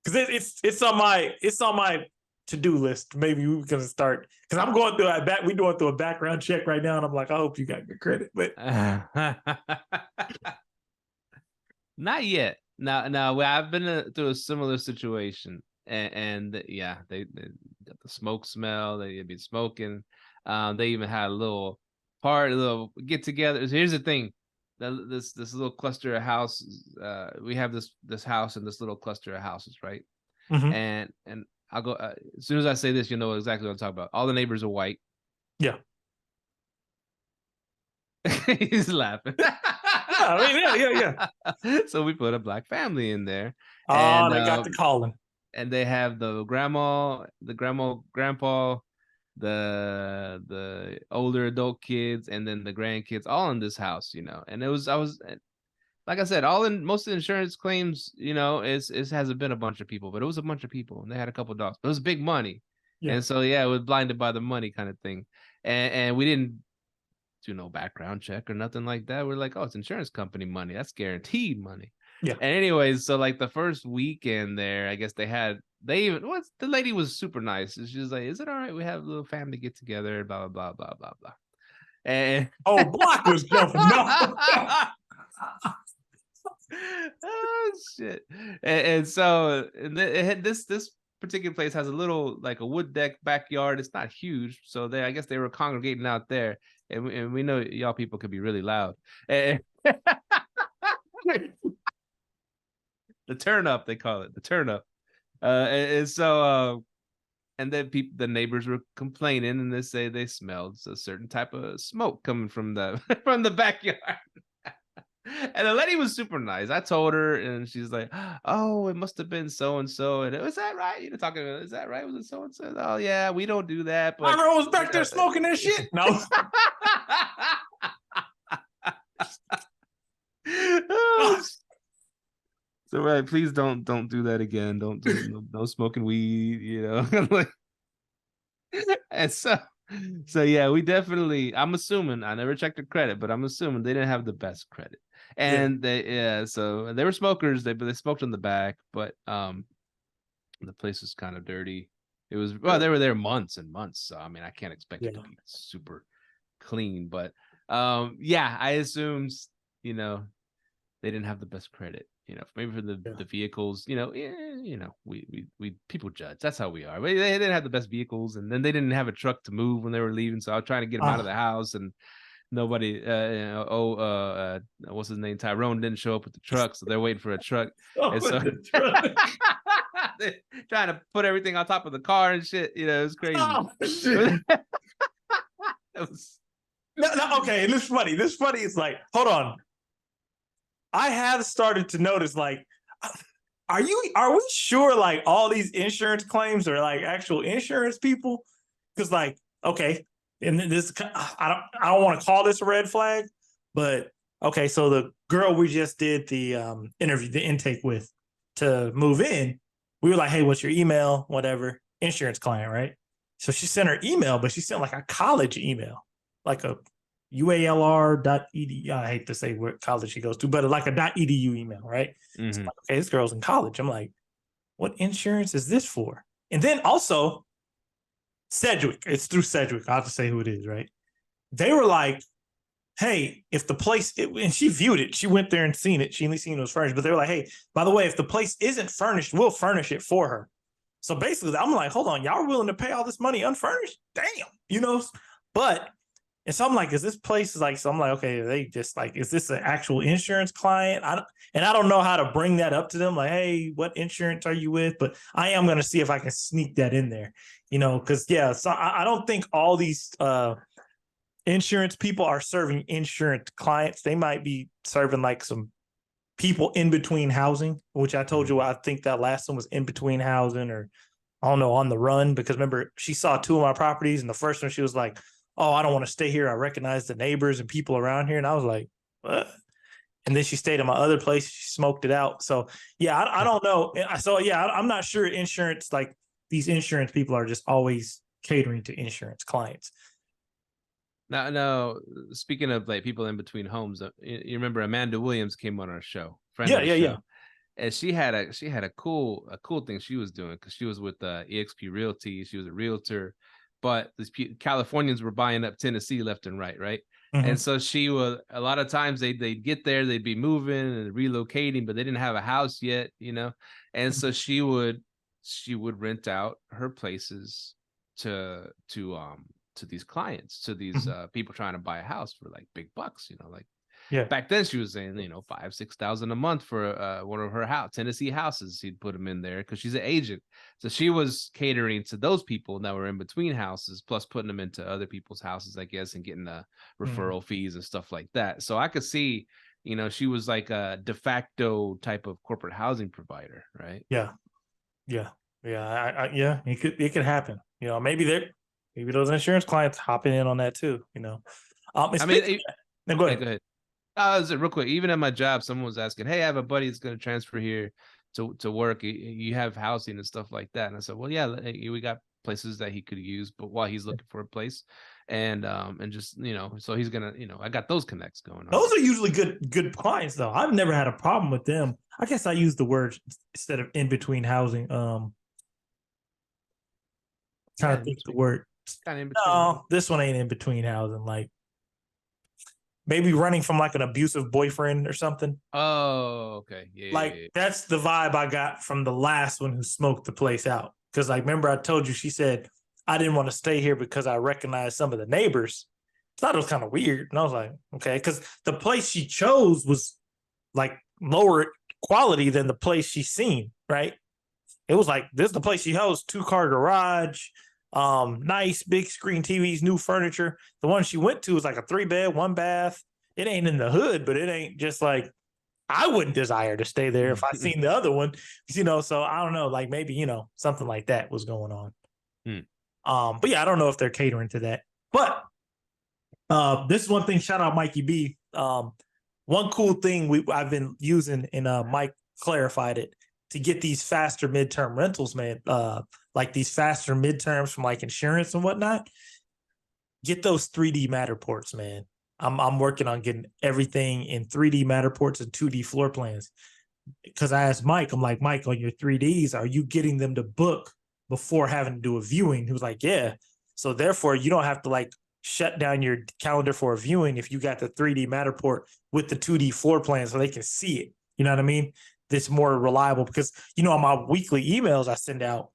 Because it's on my to-do list. Maybe we can start, because I'm going through we're going through a background check right now, and I'm like, I hope you got good credit. But not yet. Now, I've been through a similar situation, and yeah, they got the smoke smell. They'd be smoking. They even had a little get together. Here's the thing, this little cluster of houses. We have this house and this little cluster of houses, right? Mm-hmm. And I'll go as soon as I say this, you know exactly what I'm talking about. All the neighbors are white. Yeah. He's laughing. Yeah. So we put a black family in there. Oh, and they got the calling. And they have the grandma, grandpa, the older adult kids, and then the grandkids all in this house, And like I said, most of the insurance claims, it hasn't been a bunch of people, but it was a bunch of people, and they had a couple of dogs. It was big money, and so it was blinded by the money kind of thing, and we didn't do no background check or nothing like that. We're like, oh, it's insurance company money, that's guaranteed money. Yeah. And anyways, so like the first weekend there, I guess the lady was super nice. She was like, is it all right? We have a little family get together, blah blah blah blah blah blah. And Block was jumping. No. Oh shit! And so this particular place has a little like a wood deck backyard. It's not huge, so I guess they were congregating out there, and we know y'all people could be really loud. And the turn up, they call it the turn up. And so and then the neighbors were complaining, and they say they smelled a certain type of smoke coming from the from the backyard. And the lady was super nice. I told her, and she's like, "Oh, it must have been so and so." And was that right? Talking about, is that right? Was it so and so? Oh yeah, we don't do that. But I was back there smoking that shit. No. So right, please don't do that again. Don't do no smoking weed. And so So yeah, we definitely. I'm assuming I never checked their credit, but I'm assuming they didn't have the best credit, and so they were smokers. They smoked in the back, but the place was kind of dirty. It was they were there months and months, so I mean, I can't expect it to be super clean, but yeah, I assumed they didn't have the best credit. Maybe for the vehicles, we people judge. That's how we are. They didn't have the best vehicles, and then they didn't have a truck to move when they were leaving. So I was trying to get them out of the house, and nobody. What's his name? Tyrone didn't show up with the truck, so they're waiting for a truck. And so trying to put everything on top of the car and shit. It was crazy. Oh, shit. No, okay. And this is funny. It's like, hold on. I have started to notice, like, are we sure, like, all these insurance claims are like actual insurance people? Because, like, okay, and this, I don't want to call this a red flag, but okay, so the girl we just did the the intake with to move in, we were like, hey, what's your email? Whatever, insurance client, right? So she sent her email, but she sent like a college email, like a UALR.edu. I hate to say what college she goes to, but like a .edu email, right? Mm-hmm. So like, okay, this girl's in college. I'm like, what insurance is this for? And then also, Sedgwick. It's through Sedgwick. I'll have to say who it is, right? They were like, hey, if the place, and she viewed it, she went there and seen it. She only seen it was furnished, but they were like, hey, by the way, if the place isn't furnished, we'll furnish it for her. So basically, I'm like, hold on, y'all are willing to pay all this money unfurnished? Damn, but. And so I'm like, is this place like, so I'm like, okay, they just like, is this an actual insurance client? I don't know how to bring that up to them. Like, hey, what insurance are you with? But I am going to see if I can sneak that in there, because so I don't think all these insurance people are serving insurance clients. They might be serving like some people in between housing, which I told you, I think that last one was in between housing, or I don't know, on the run, because remember she saw two of my properties and the first one she was like, oh, I don't want to stay here. I recognize the neighbors and people around here. And I was like, what? And then she stayed at my other place. She smoked it out. So, yeah, I don't know. So, yeah, I'm not sure insurance, like these insurance people are just always catering to insurance clients. Now, speaking of like people in between homes, you remember Amanda Williams came on our show. Yeah. And she had a cool thing she was doing, because she was with eXp Realty. She was a realtor. But these Californians were buying up Tennessee left and right. Mm-hmm. And so she was, a lot of times they'd get there, they'd be moving and relocating, but they didn't have a house yet, And so she would rent out her places to these clients, to these people trying to buy a house for like big bucks, like. Yeah. Back then she was saying, $5,000-6,000 a month for one of her Tennessee houses. He'd put them in there because she's an agent. So she was catering to those people that were in between houses, plus putting them into other people's houses, I guess, and getting the referral fees and stuff like that. So I could see, she was like a de facto type of corporate housing provider, right? Yeah. It could happen. Maybe those insurance clients hopping in on that too. Go ahead. Real quick, even at my job, someone was asking, hey, I have a buddy that's going to transfer here to work. You have housing and stuff like that. And I said, well, yeah, we got places that he could use, but while he's looking for a place, and just, so he's going to, I got those connects going on. Those are usually good clients though. I've never had a problem with them. I guess I use the word instead of in between housing. Trying to think the word. Kind of in between. No, this one ain't in between housing. Like, maybe running from like an abusive boyfriend or something. Oh, okay. Yeah. That's the vibe I got from the last one who smoked the place out. Because remember I told you, she said, I didn't want to stay here because I recognized some of the neighbors. I thought it was kind of weird. And I was like, okay. Because the place she chose was like lower quality than the place she's seen, right? It was like, this is the place she hosts, 2-car garage, nice big screen TVs, new furniture. The one she went to was like a 3-bed, 1-bath. It ain't in the hood, but it ain't just like, I wouldn't desire to stay there if I seen the other one, so I don't know, like maybe, something like that was going on. But yeah, I don't know if they're catering to that, but this is one thing. Shout out Mikey B. One cool thing I've been using, and Mike clarified it, to get these faster midterm rentals, man. Like these faster midterms from like insurance and whatnot. get those 3D Matterports, man. I'm working on getting everything in 3D Matterports and 2D floor plans. Because I asked Mike, I'm like, Mike, on your 3Ds, are you getting them to book before having to do a viewing? He was like, yeah. So therefore, you don't have to like shut down your calendar for a viewing if you got the 3D Matterport with the 2D floor plan so they can see it. You know what I mean? That's more reliable because, you know, on my weekly emails I send out,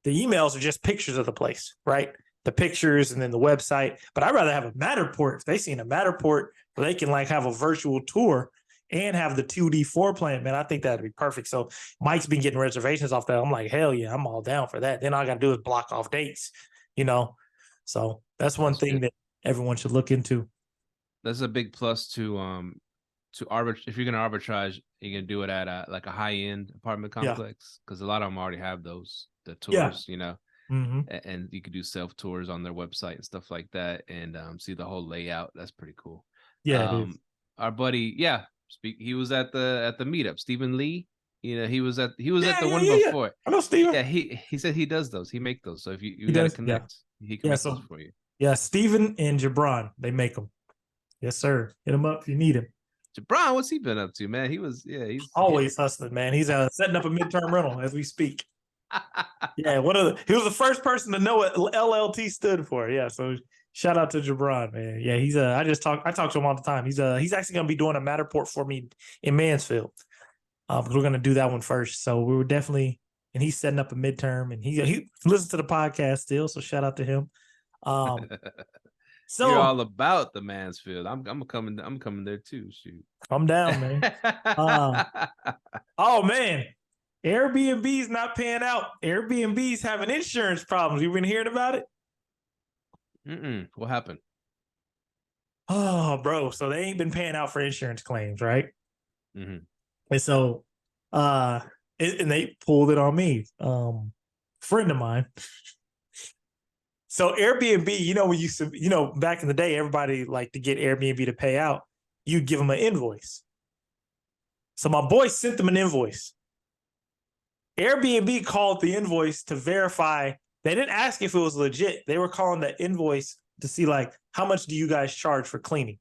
the emails are just pictures of the place, right? The pictures and then the website. But I'd rather have a Matterport. If they seen a Matterport where they can like have a virtual tour and have the 2D floor plan, man, I think that'd be perfect. So Mike's been getting reservations off that. I'm like, hell yeah, I'm all down for that. Then all I got to do is block off dates, you know? So that's one thing that everyone should look into. That's a big plus to arbitrage. If you're going to arbitrage, you can do it at a high-end apartment complex because a lot of them already have the tours, you know. And you could do self tours on their website and stuff like that, and see the whole layout. That's pretty cool. Yeah, it is. Our buddy, he was at the meetup. Stephen Lee, you know, he was at the one before. I know Steven. Yeah, he said he does those. He make those. So if you got to connect, he can make those for you. Yeah, Stephen and Jabron, they make them. Yes, sir. Hit him up if you need him. Jabron, what's he been up to, man? He's always hustling, man. He's setting up a midterm rental as we speak. Yeah, he was the first person to know what LLT stood for. Yeah, so shout out to Jabron, man. Yeah, he's I talk to him all the time. He's actually gonna be doing a Matterport for me in Mansfield. Because we're gonna do that one first. So we were definitely, and he's setting up a midterm, and he listens to the podcast still. So shout out to him. So you're all about the Mansfield. I'm coming there too. Shoot, I'm down, man. Oh man. Airbnb's not paying out. Airbnb's having insurance problems. You been hearing about it? What happened? Oh, bro. So they ain't been paying out for insurance claims, right? And so, and they pulled it on me. Friend of mine. So Airbnb, you know, we used to, you know, back in the day, everybody liked to get Airbnb to pay out. You'd give them an invoice. So my boy sent them an invoice. Airbnb called the invoice to verify. They didn't ask if it was legit. They were calling the invoice to see, like, how much do you guys charge for cleaning?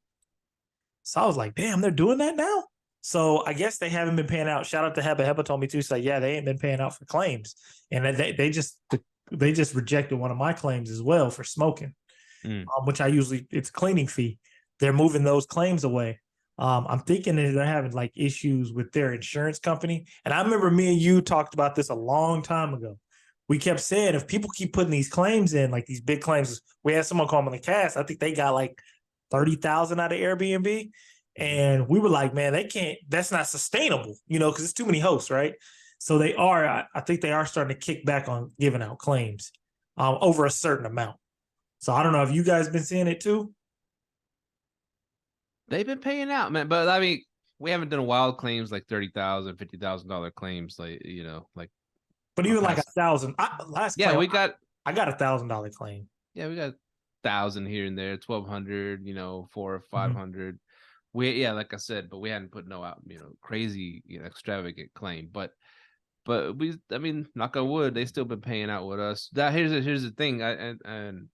So I was like, damn, they're doing that now? So I guess they haven't been paying out. Shout out to Heba. Heba told me too. So yeah, they ain't been paying out for claims. And they just rejected one of my claims as well for smoking, which it's a cleaning fee. They're moving those claims away. I'm thinking that they're having like issues with their insurance company. And I remember me and you talked about this a long time ago. We kept saying, if people keep putting these claims in, like these big claims, we had someone call them on the cast. I think they got like 30,000 out of Airbnb. And we were like, man, that's not sustainable, you know, because it's too many hosts, right? So I think they are starting to kick back on giving out claims over a certain amount. So I don't know if you guys been seeing it too. They've been paying out, man. But I mean, we haven't done wild claims like $30,000, $50,000 claims, like, you know, like. But even like 1,000. I got a $1,000 claim. Yeah, we got 1,000 here and there, 1,200, you know, 400 or 500. Like I said, but we hadn't put no out, you know, crazy, you know, extravagant claim. But I mean, knock on wood, they still been paying out with us. Here's the thing, and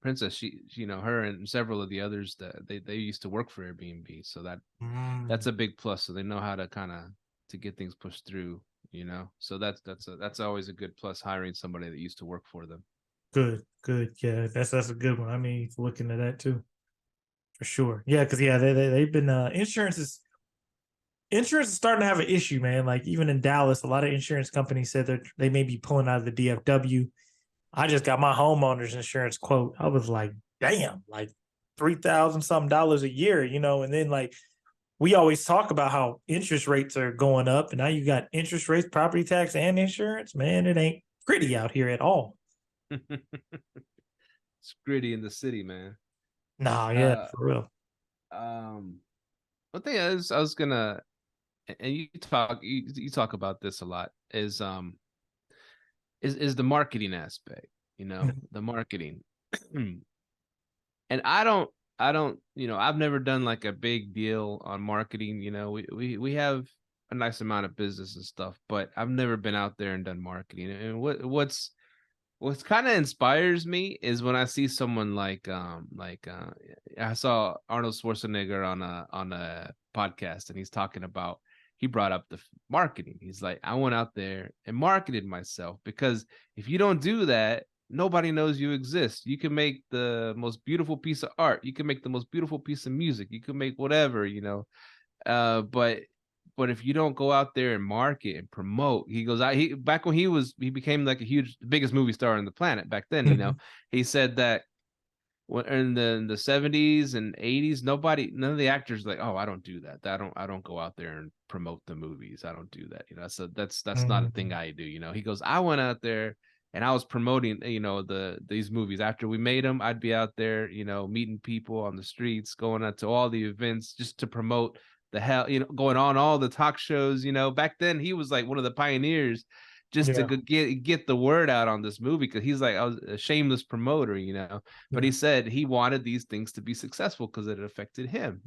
Princess, she you know, her and several of the others that they used to work for Airbnb, so that's a big plus. So they know how to to get things pushed through, you know. So that's always a good plus, hiring somebody that used to work for them. Good, yeah, that's a good one. I mean, looking at that too, for sure. Yeah, because they've been insurance is starting to have an issue, man. Like even in Dallas, a lot of insurance companies said that they may be pulling out of the DFW. I just got my homeowner's insurance quote. I was like, damn, like $3,000 something a year, you know. And then like we always talk about how interest rates are going up, and now you got interest rates, property tax, and insurance. Man, it ain't pretty out here at all. It's gritty in the city, man. Nah, yeah, for real. One thing I was gonna, and you talk about this a lot, is the marketing aspect, you know, the marketing. And I don't, you know, I've never done like a big deal on marketing. You know, we have a nice amount of business and stuff, but I've never been out there and done marketing. And What kind of inspires me is when I see someone like I saw Arnold Schwarzenegger on a podcast, and he brought up the marketing. He's like, I went out there and marketed myself, because if you don't do that, nobody knows you exist. You can make the most beautiful piece of art, you can make the most beautiful piece of music, you can make whatever, but if you don't go out there and market and promote, he goes out. Back when he became like biggest movie star on the planet back then. He said that when in the 70s and 80s, none of the actors like, oh, I don't do that. I don't go out there and promote the movies. I don't do that. So that's not a thing I do. He goes, I went out there and I was promoting, these movies. After we made them, I'd be out there, meeting people on the streets, going out to all the events just to promote the hell, going on all the talk shows. Back then he was like one of the pioneers just to get the word out on this movie, because he's like, I was a shameless promoter, but he said he wanted these things to be successful because it affected him,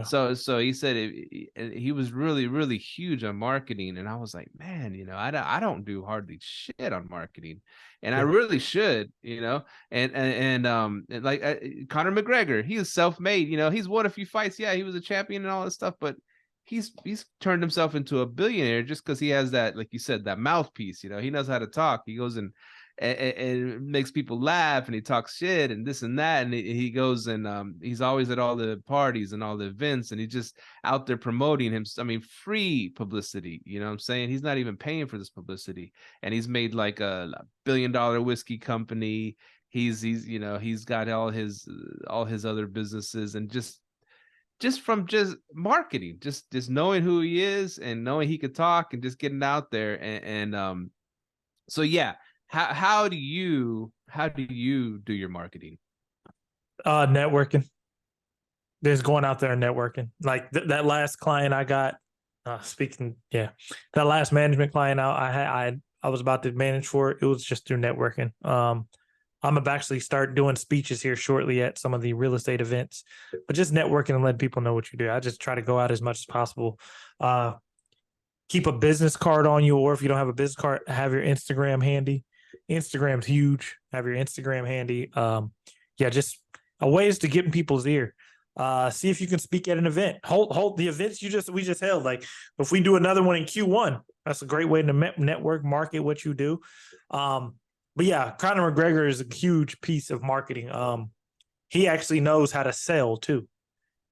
so he said he was really, really huge on marketing. And I was like, man, I don't do hardly shit on marketing, and I really should, and like Conor McGregor, he is self-made, he's won a few fights, he was a champion and all this stuff, but he's turned himself into a billionaire just because he has that, like you said, that mouthpiece. He knows how to talk. He goes and makes people laugh, and he talks shit and this and that, and he goes and he's always at all the parties and all the events, and he's just out there promoting him. I mean, free publicity. You know what I'm saying? He's not even paying for this publicity, and he's made like a $1 billion whiskey company. He's got all his other businesses, and just from just marketing, just knowing who he is and knowing he could talk and just getting out there. And so yeah, how do you do your marketing? Networking. There's going out there and networking. Like that last client I got, that last management client I was about to manage for, it was just through networking. I'm gonna actually start doing speeches here shortly at some of the real estate events, but just networking and letting people know what you do. I just try to go out as much as possible. Keep a business card on you, or if you don't have a business card, have your Instagram handy. Instagram's huge. Have your Instagram handy. Just ways to get in people's ear. See if you can speak at an event. Hold the events we just held. Like if we do another one in Q1, that's a great way to network, market what you do. But yeah, Conor McGregor is a huge piece of marketing. He actually knows how to sell too.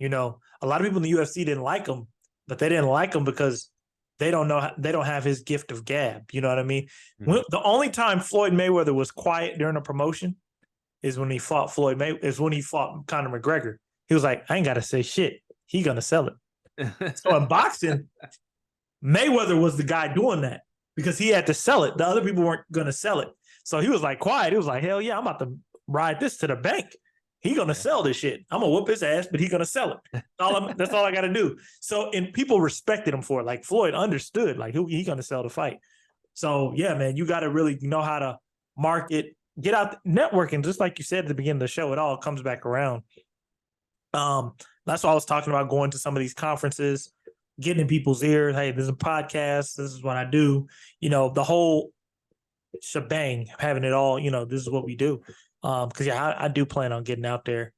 A lot of people in the UFC didn't like him, but they didn't like him because they don't have his gift of gab. You know what I mean? Mm-hmm. The only time Floyd Mayweather was quiet during a promotion is when he fought Conor McGregor. He was like, I ain't got to say shit. He gonna sell it. So in boxing, Mayweather was the guy doing that because he had to sell it. The other people weren't gonna sell it. So he was like quiet. He was like, hell yeah, I'm about to ride this to the bank. He gonna sell this shit. I'm gonna whoop his ass, but he gonna sell it. That's all I gotta do. So, and people respected him for it. Like Floyd understood, like he gonna sell the fight. So yeah, man, you gotta really know how to market, get out networking. Just like you said at the beginning of the show, it all comes back around. That's why I was talking about going to some of these conferences, getting in people's ears. Hey, there's a podcast. This is what I do. The whole shebang, having it all, this is what we do. Because I do plan on getting out there.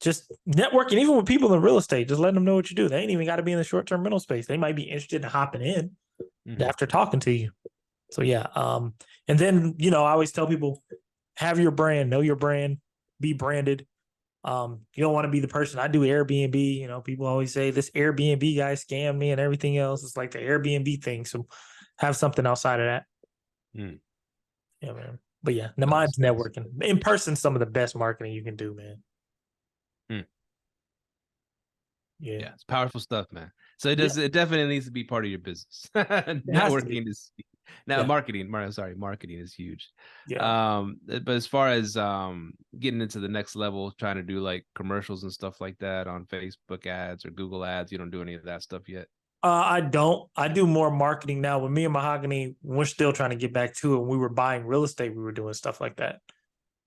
Just networking, even with people in real estate, just letting them know what you do. They ain't even got to be in the short-term rental space. They might be interested in hopping in after talking to you. So yeah. And then, I always tell people, have your brand, know your brand, be branded. You don't want to be the person. I do Airbnb. People always say this Airbnb guy scammed me and everything else. It's like the Airbnb thing. So have something outside of that. Yeah, man. But yeah, mine's networking. In person, some of the best marketing you can do, man. Yeah, it's powerful stuff, man. So it definitely needs to be part of your business. Networking is marketing. Marketing is huge. Yeah. But as far as getting into the next level, trying to do like commercials and stuff like that on Facebook ads or Google ads, you don't do any of that stuff yet? I don't. I do more marketing now. With me and Mahogany, we're still trying to get back to it. When we were buying real estate, we were doing stuff like that,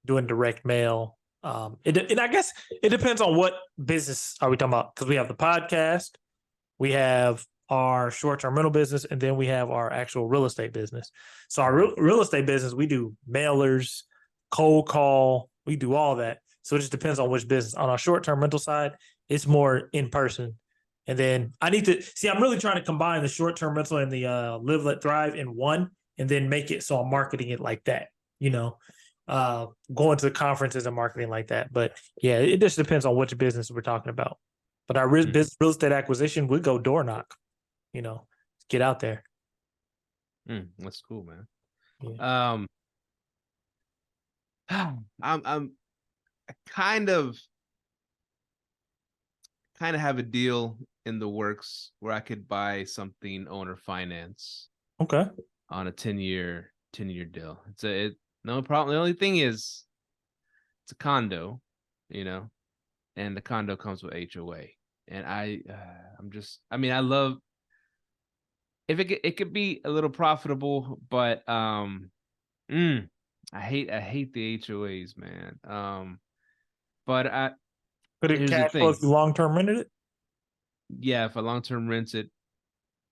doing direct mail. And I guess it depends on what business are we talking about, because we have the podcast, we have our short-term rental business, and then we have our actual real estate business. So our real estate business, we do mailers, cold call, we do all that. So it just depends on which business. On our short-term rental side, it's more in person. And then I need to see, I'm really trying to combine the short-term rental and the live, let thrive in one, and then make it so I'm marketing it like that, going to conferences and marketing like that. But yeah, it just depends on which business we're talking about. But our real estate acquisition, we go door knock, get out there. That's cool, man. Yeah. I'm kind of have a deal in the works where I could buy something owner finance. Okay. On a 10-year deal. No problem. The only thing is it's a condo, and the condo comes with HOA. And I love if it could be a little profitable, but I hate the HOAs, man. But could it cash flow if you long-term rented it? Yeah, if I long-term rents it,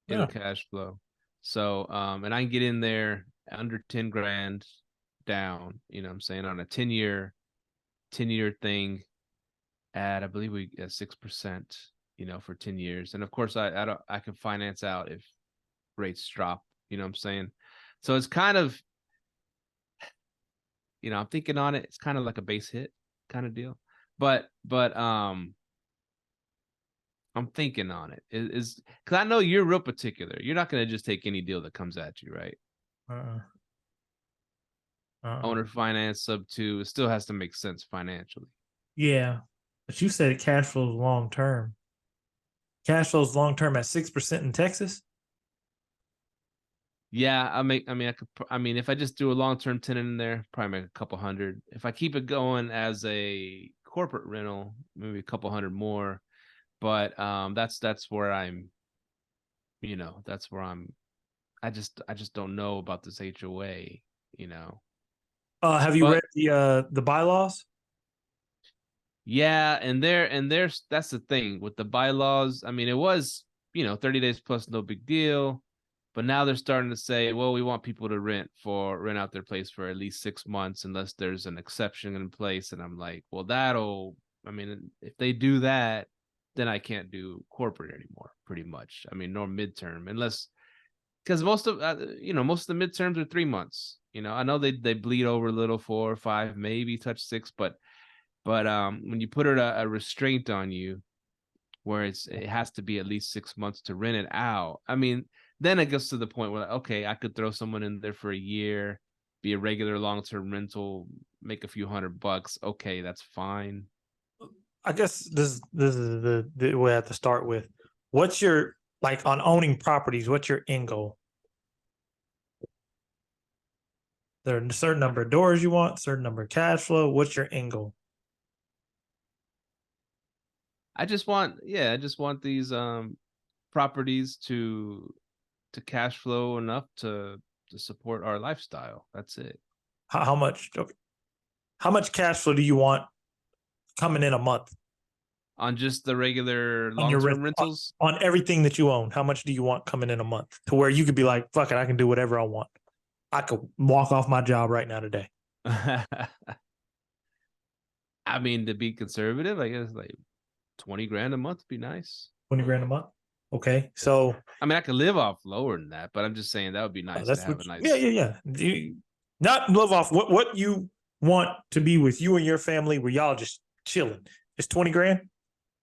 it'll cash flow. So, and I can get in there under 10 grand down, what I'm saying, on a 10-year thing at, I believe we get 6%, for 10 years. And of course I can finance out if rates drop, what I'm saying? So it's kind of, I'm thinking on it. It's kind of like a base hit kind of deal, but I'm thinking on it is because I know you're real particular. You're not going to just take any deal that comes at you, right? Owner finance sub 2, it still has to make sense financially. Yeah, but you said cash flows long term. Cash flows long term at 6% in Texas. Yeah, if I just do a long term tenant in there, probably make a couple hundred. If I keep it going as a corporate rental, maybe a couple hundred more. But that's where I'm, I just don't know about this HOA, Have you read the bylaws? Yeah, and there's that's the thing with the bylaws. I mean, it was, 30 days plus, no big deal. But now they're starting to say, well, we want people to rent out their place for at least 6 months unless there's an exception in place. And I'm like, well, if they do that, then I can't do corporate anymore, pretty much. Nor midterm, because most of the midterms are 3 months. I know they bleed over a little 4 or 5, maybe touch 6, but when you put a restraint on you, where it has to be at least 6 months to rent it out. Then it gets to the point where, okay, I could throw someone in there for a year, be a regular long-term rental, make a few $100. Okay, that's fine. I guess this is the way I have to start with. What's your, on owning properties, what's your end goal? There are a certain number of doors you want, certain number of cash flow. What's your end goal? I just want these properties to cash flow enough to support our lifestyle. That's it. How much? Okay. How much cash flow do you want coming in a month? On just the regular long-term rentals? On everything that you own, how much do you want coming in a month to where you could be like, fuck it, I can do whatever I want. I could walk off my job right now today. To be conservative, I guess 20 grand a month would be nice. 20 grand a month? Okay. So I could live off lower than that, but I'm just saying that would be nice to have a nice. Yeah. Not live off what you want to be with you and your family where y'all just chilling. It's 20 grand.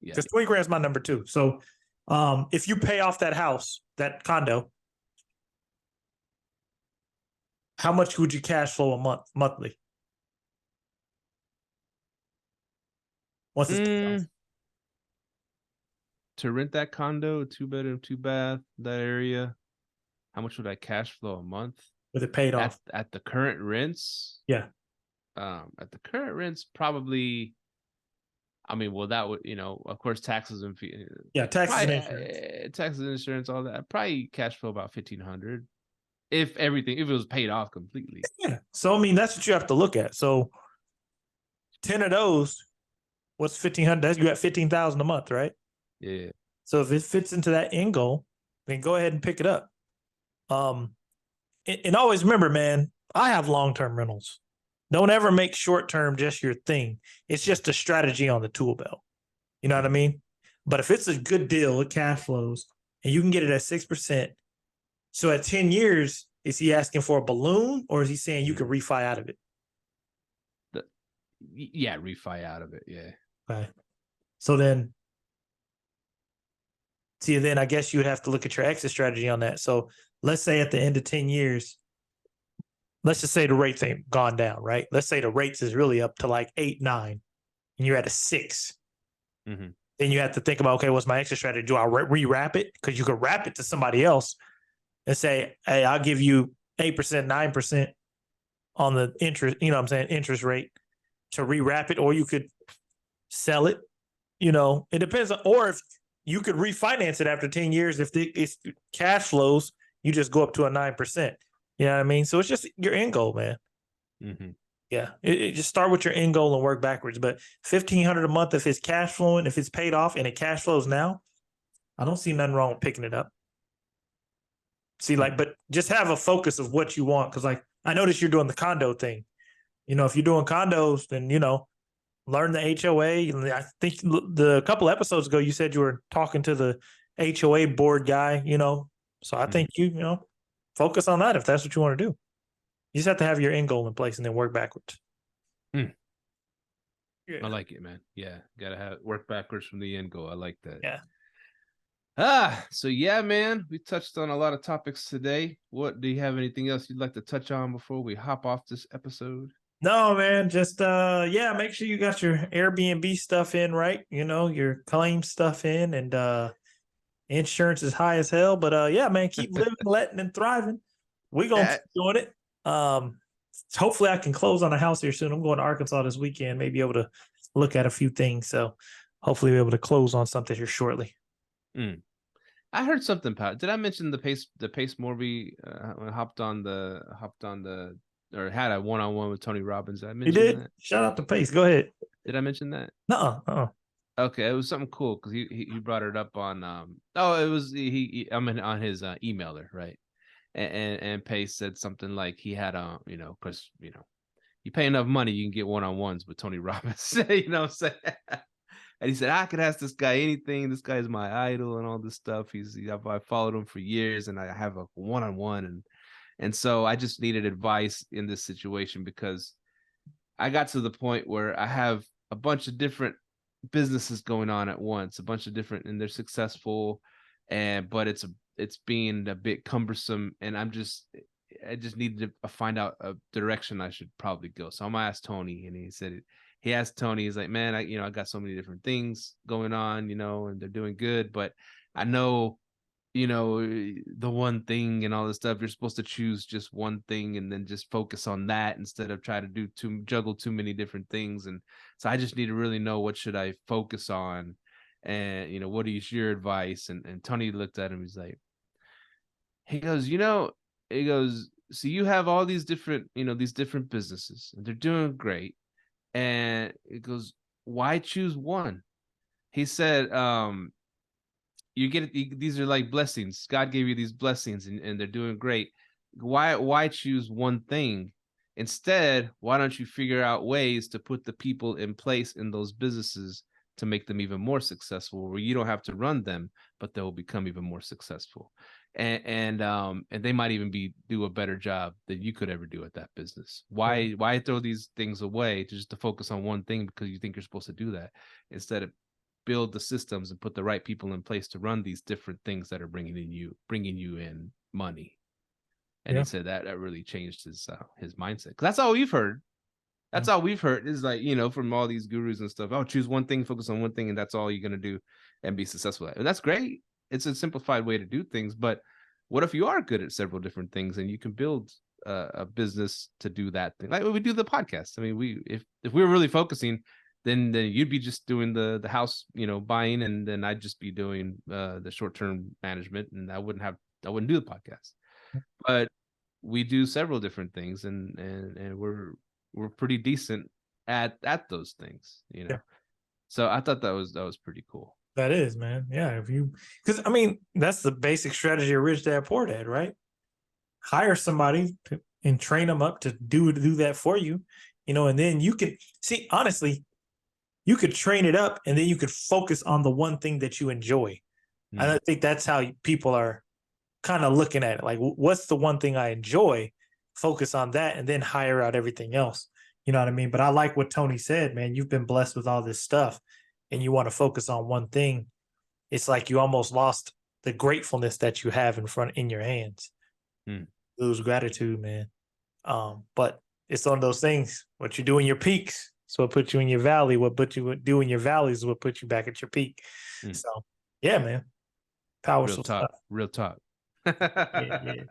Yeah. Because 20 grand is my number too. So if you pay off that house, that condo, how much would you cash flow a monthly? What's this? To rent that condo, 2-bedroom, 2-bath, that area, how much would I cash flow a month? With it paid off at the current rents? Yeah. At the current rents, probably. That would, of course, taxes and fees. Yeah, taxes and insurance, all that. Probably cash flow about $1,500 if it was paid off completely. Yeah. So that's what you have to look at. So 10 of those, what's $1,500? You got $15,000 a month, right? Yeah. So if it fits into that end goal, then go ahead and pick it up. And always remember, man, I have long-term rentals. Don't ever make short-term just your thing. It's just a strategy on the tool belt. You know what I mean? But if it's a good deal, it cash flows, and you can get it at 6%. So at 10 years, is he asking for a balloon, or is he saying you can refi out of it? Yeah, refi out of it. Yeah. Okay. So then, I guess you would have to look at your exit strategy on that. So let's say at the end of 10 years, let's just say the rates ain't gone down, right? Let's say the rates is really up to like 8, 9, and you're at a 6. Mm-hmm. Then you have to think about, okay, what's my exit strategy? Do I re-wrap it? Because you could wrap it to somebody else and say, hey, I'll give you 8%, 9% on the interest, you know what I'm saying, interest rate to re-wrap it, or you could sell it. You know, it depends on, or if you could refinance it after 10 years, if it's cash flows, you just go up to a 9%. You know what I mean? So it's just your end goal, man. Mm-hmm. Yeah, it just start with your end goal and work backwards. But $1,500 a month, if it's cash flowing, if it's paid off and it cash flows now, I don't see nothing wrong with picking it up. See, like, but just have a focus of what you want. Because, like, I noticed you're doing the condo thing. You know, if you're doing condos, then, you know, learn the HOA. I think a couple episodes ago, you said you were talking to the HOA board guy, you know. So I think you know, focus on that if that's what you want to do. You just have to have your end goal in place and then work backwards. Yeah. I like it, man. Yeah. Gotta work backwards from the end goal. I like that. Yeah. So yeah, man, we touched on a lot of topics today. What do you have anything else you'd like to touch on before we hop off this episode? No, man, just make sure you got your Airbnb stuff in, right? You know, your claim stuff in, and insurance is high as hell. But yeah, man, keep living, letting, and thriving. We're gonna keep doing it. Hopefully I can close on a house here soon. I'm going to Arkansas this weekend, maybe able to look at a few things. So hopefully we'll be able to close on something here shortly. I heard something about. Did I mention the Pace Morby hopped on the or had a one-on-one with Tony Robbins? Did I mention that? Shout out to Pace. Go ahead. Did I mention that? No. Okay, it was something cool because he brought it up on it was on his emailer, right? And Pace said something like he had because you pay enough money, you can get one-on-ones with Tony Robbins. You know what I'm saying? And he said, I could ask this guy anything. This guy's my idol and all this stuff. I followed him for years and I have a one-on-one. And so I just needed advice in this situation because I got to the point where I have a bunch of different businesses going on at once, a bunch of different, and they're successful, but it's being a bit cumbersome. And I just needed to find out a direction I should probably go. So I'm gonna ask Tony, and he asked Tony, he's like, man, I got so many different things going on, and they're doing good, but I know, the one thing and all this stuff, you're supposed to choose just one thing and then just focus on that instead of try to juggle too many different things. And so I just need to really know what should I focus on, and what is your advice? And Tony looked at him, he's like, he goes, so you have all these different, these different businesses and they're doing great. And it goes, why choose one? He said, these are like blessings. God gave you these blessings and they're doing great. Why choose one thing? Instead, why don't you figure out ways to put the people in place in those businesses to make them even more successful, where you don't have to run them, but they'll become even more successful. And they might even do a better job than you could ever do at that business. Why throw these things away to focus on one thing because you think you're supposed to do that, instead of build the systems and put the right people in place to run these different things that are bringing you in money. And he said that really changed his mindset. 'Cause that's all we've heard. That's all we've heard is like, from all these gurus and stuff. Oh, choose one thing, focus on one thing, and that's all you're going to do and be successful at. And that's great. It's a simplified way to do things. But what if you are good at several different things and you can build a business to do that thing? Like we do the podcast. I mean, if we were really focusing, then you'd be just doing the house, buying, and then I'd just be doing the short-term management, and I wouldn't do the podcast. But we do several different things, and we're pretty decent at those things, Yeah. So I thought that was pretty cool. That is, man. Yeah, because I mean, that's the basic strategy of Rich Dad Poor Dad, right? Hire somebody and train them up to do that for you, and then you can see, honestly, you could train it up and then you could focus on the one thing that you enjoy. And I think that's how people are kind of looking at it. Like, what's the one thing I enjoy? Focus on that and then hire out everything else. You know what I mean? But I like what Tony said, man. You've been blessed with all this stuff and you want to focus on one thing. It's like you almost lost the gratefulness that you have in your hands. Lose gratitude, man. But it's one of those things. What you do in your peaks is what puts you in your valley. What you do in your valleys is what puts you back at your peak. So, yeah, man. Powerful stuff. Real talk. Yeah.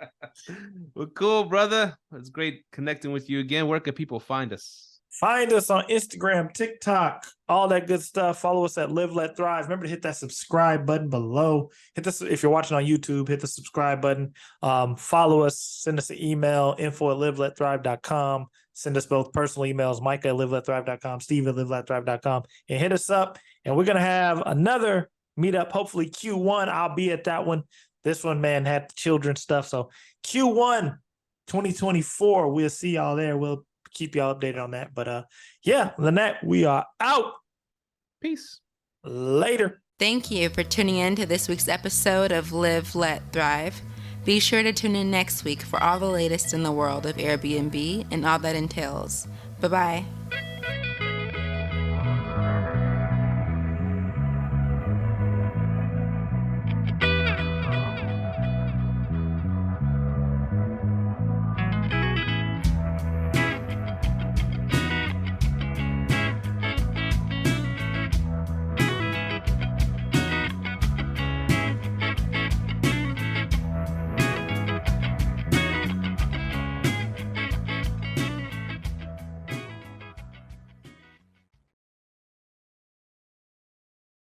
Well, cool, brother. It's great connecting with you again. Where can people find us? Find us on Instagram, TikTok, all that good stuff. Follow us at Live Let Thrive. Remember to hit that subscribe button below. Hit this if you're watching on YouTube. Hit the subscribe button. Follow us. Send us an email, info@liveletthrive.com. Send us both personal emails, Myka@liveletthrive.com, Steve@liveletthrive.com, and hit us up. And we're gonna have another meetup, hopefully Q1. I'll be at that one. This one, man, had the children stuff. So Q1 2024, we'll see y'all there. We'll keep y'all updated on that. But yeah, other than that, we are out. Peace. Later. Thank you for tuning in to this week's episode of Live, Let, Thrive. Be sure to tune in next week for all the latest in the world of Airbnb and all that entails. Bye-bye.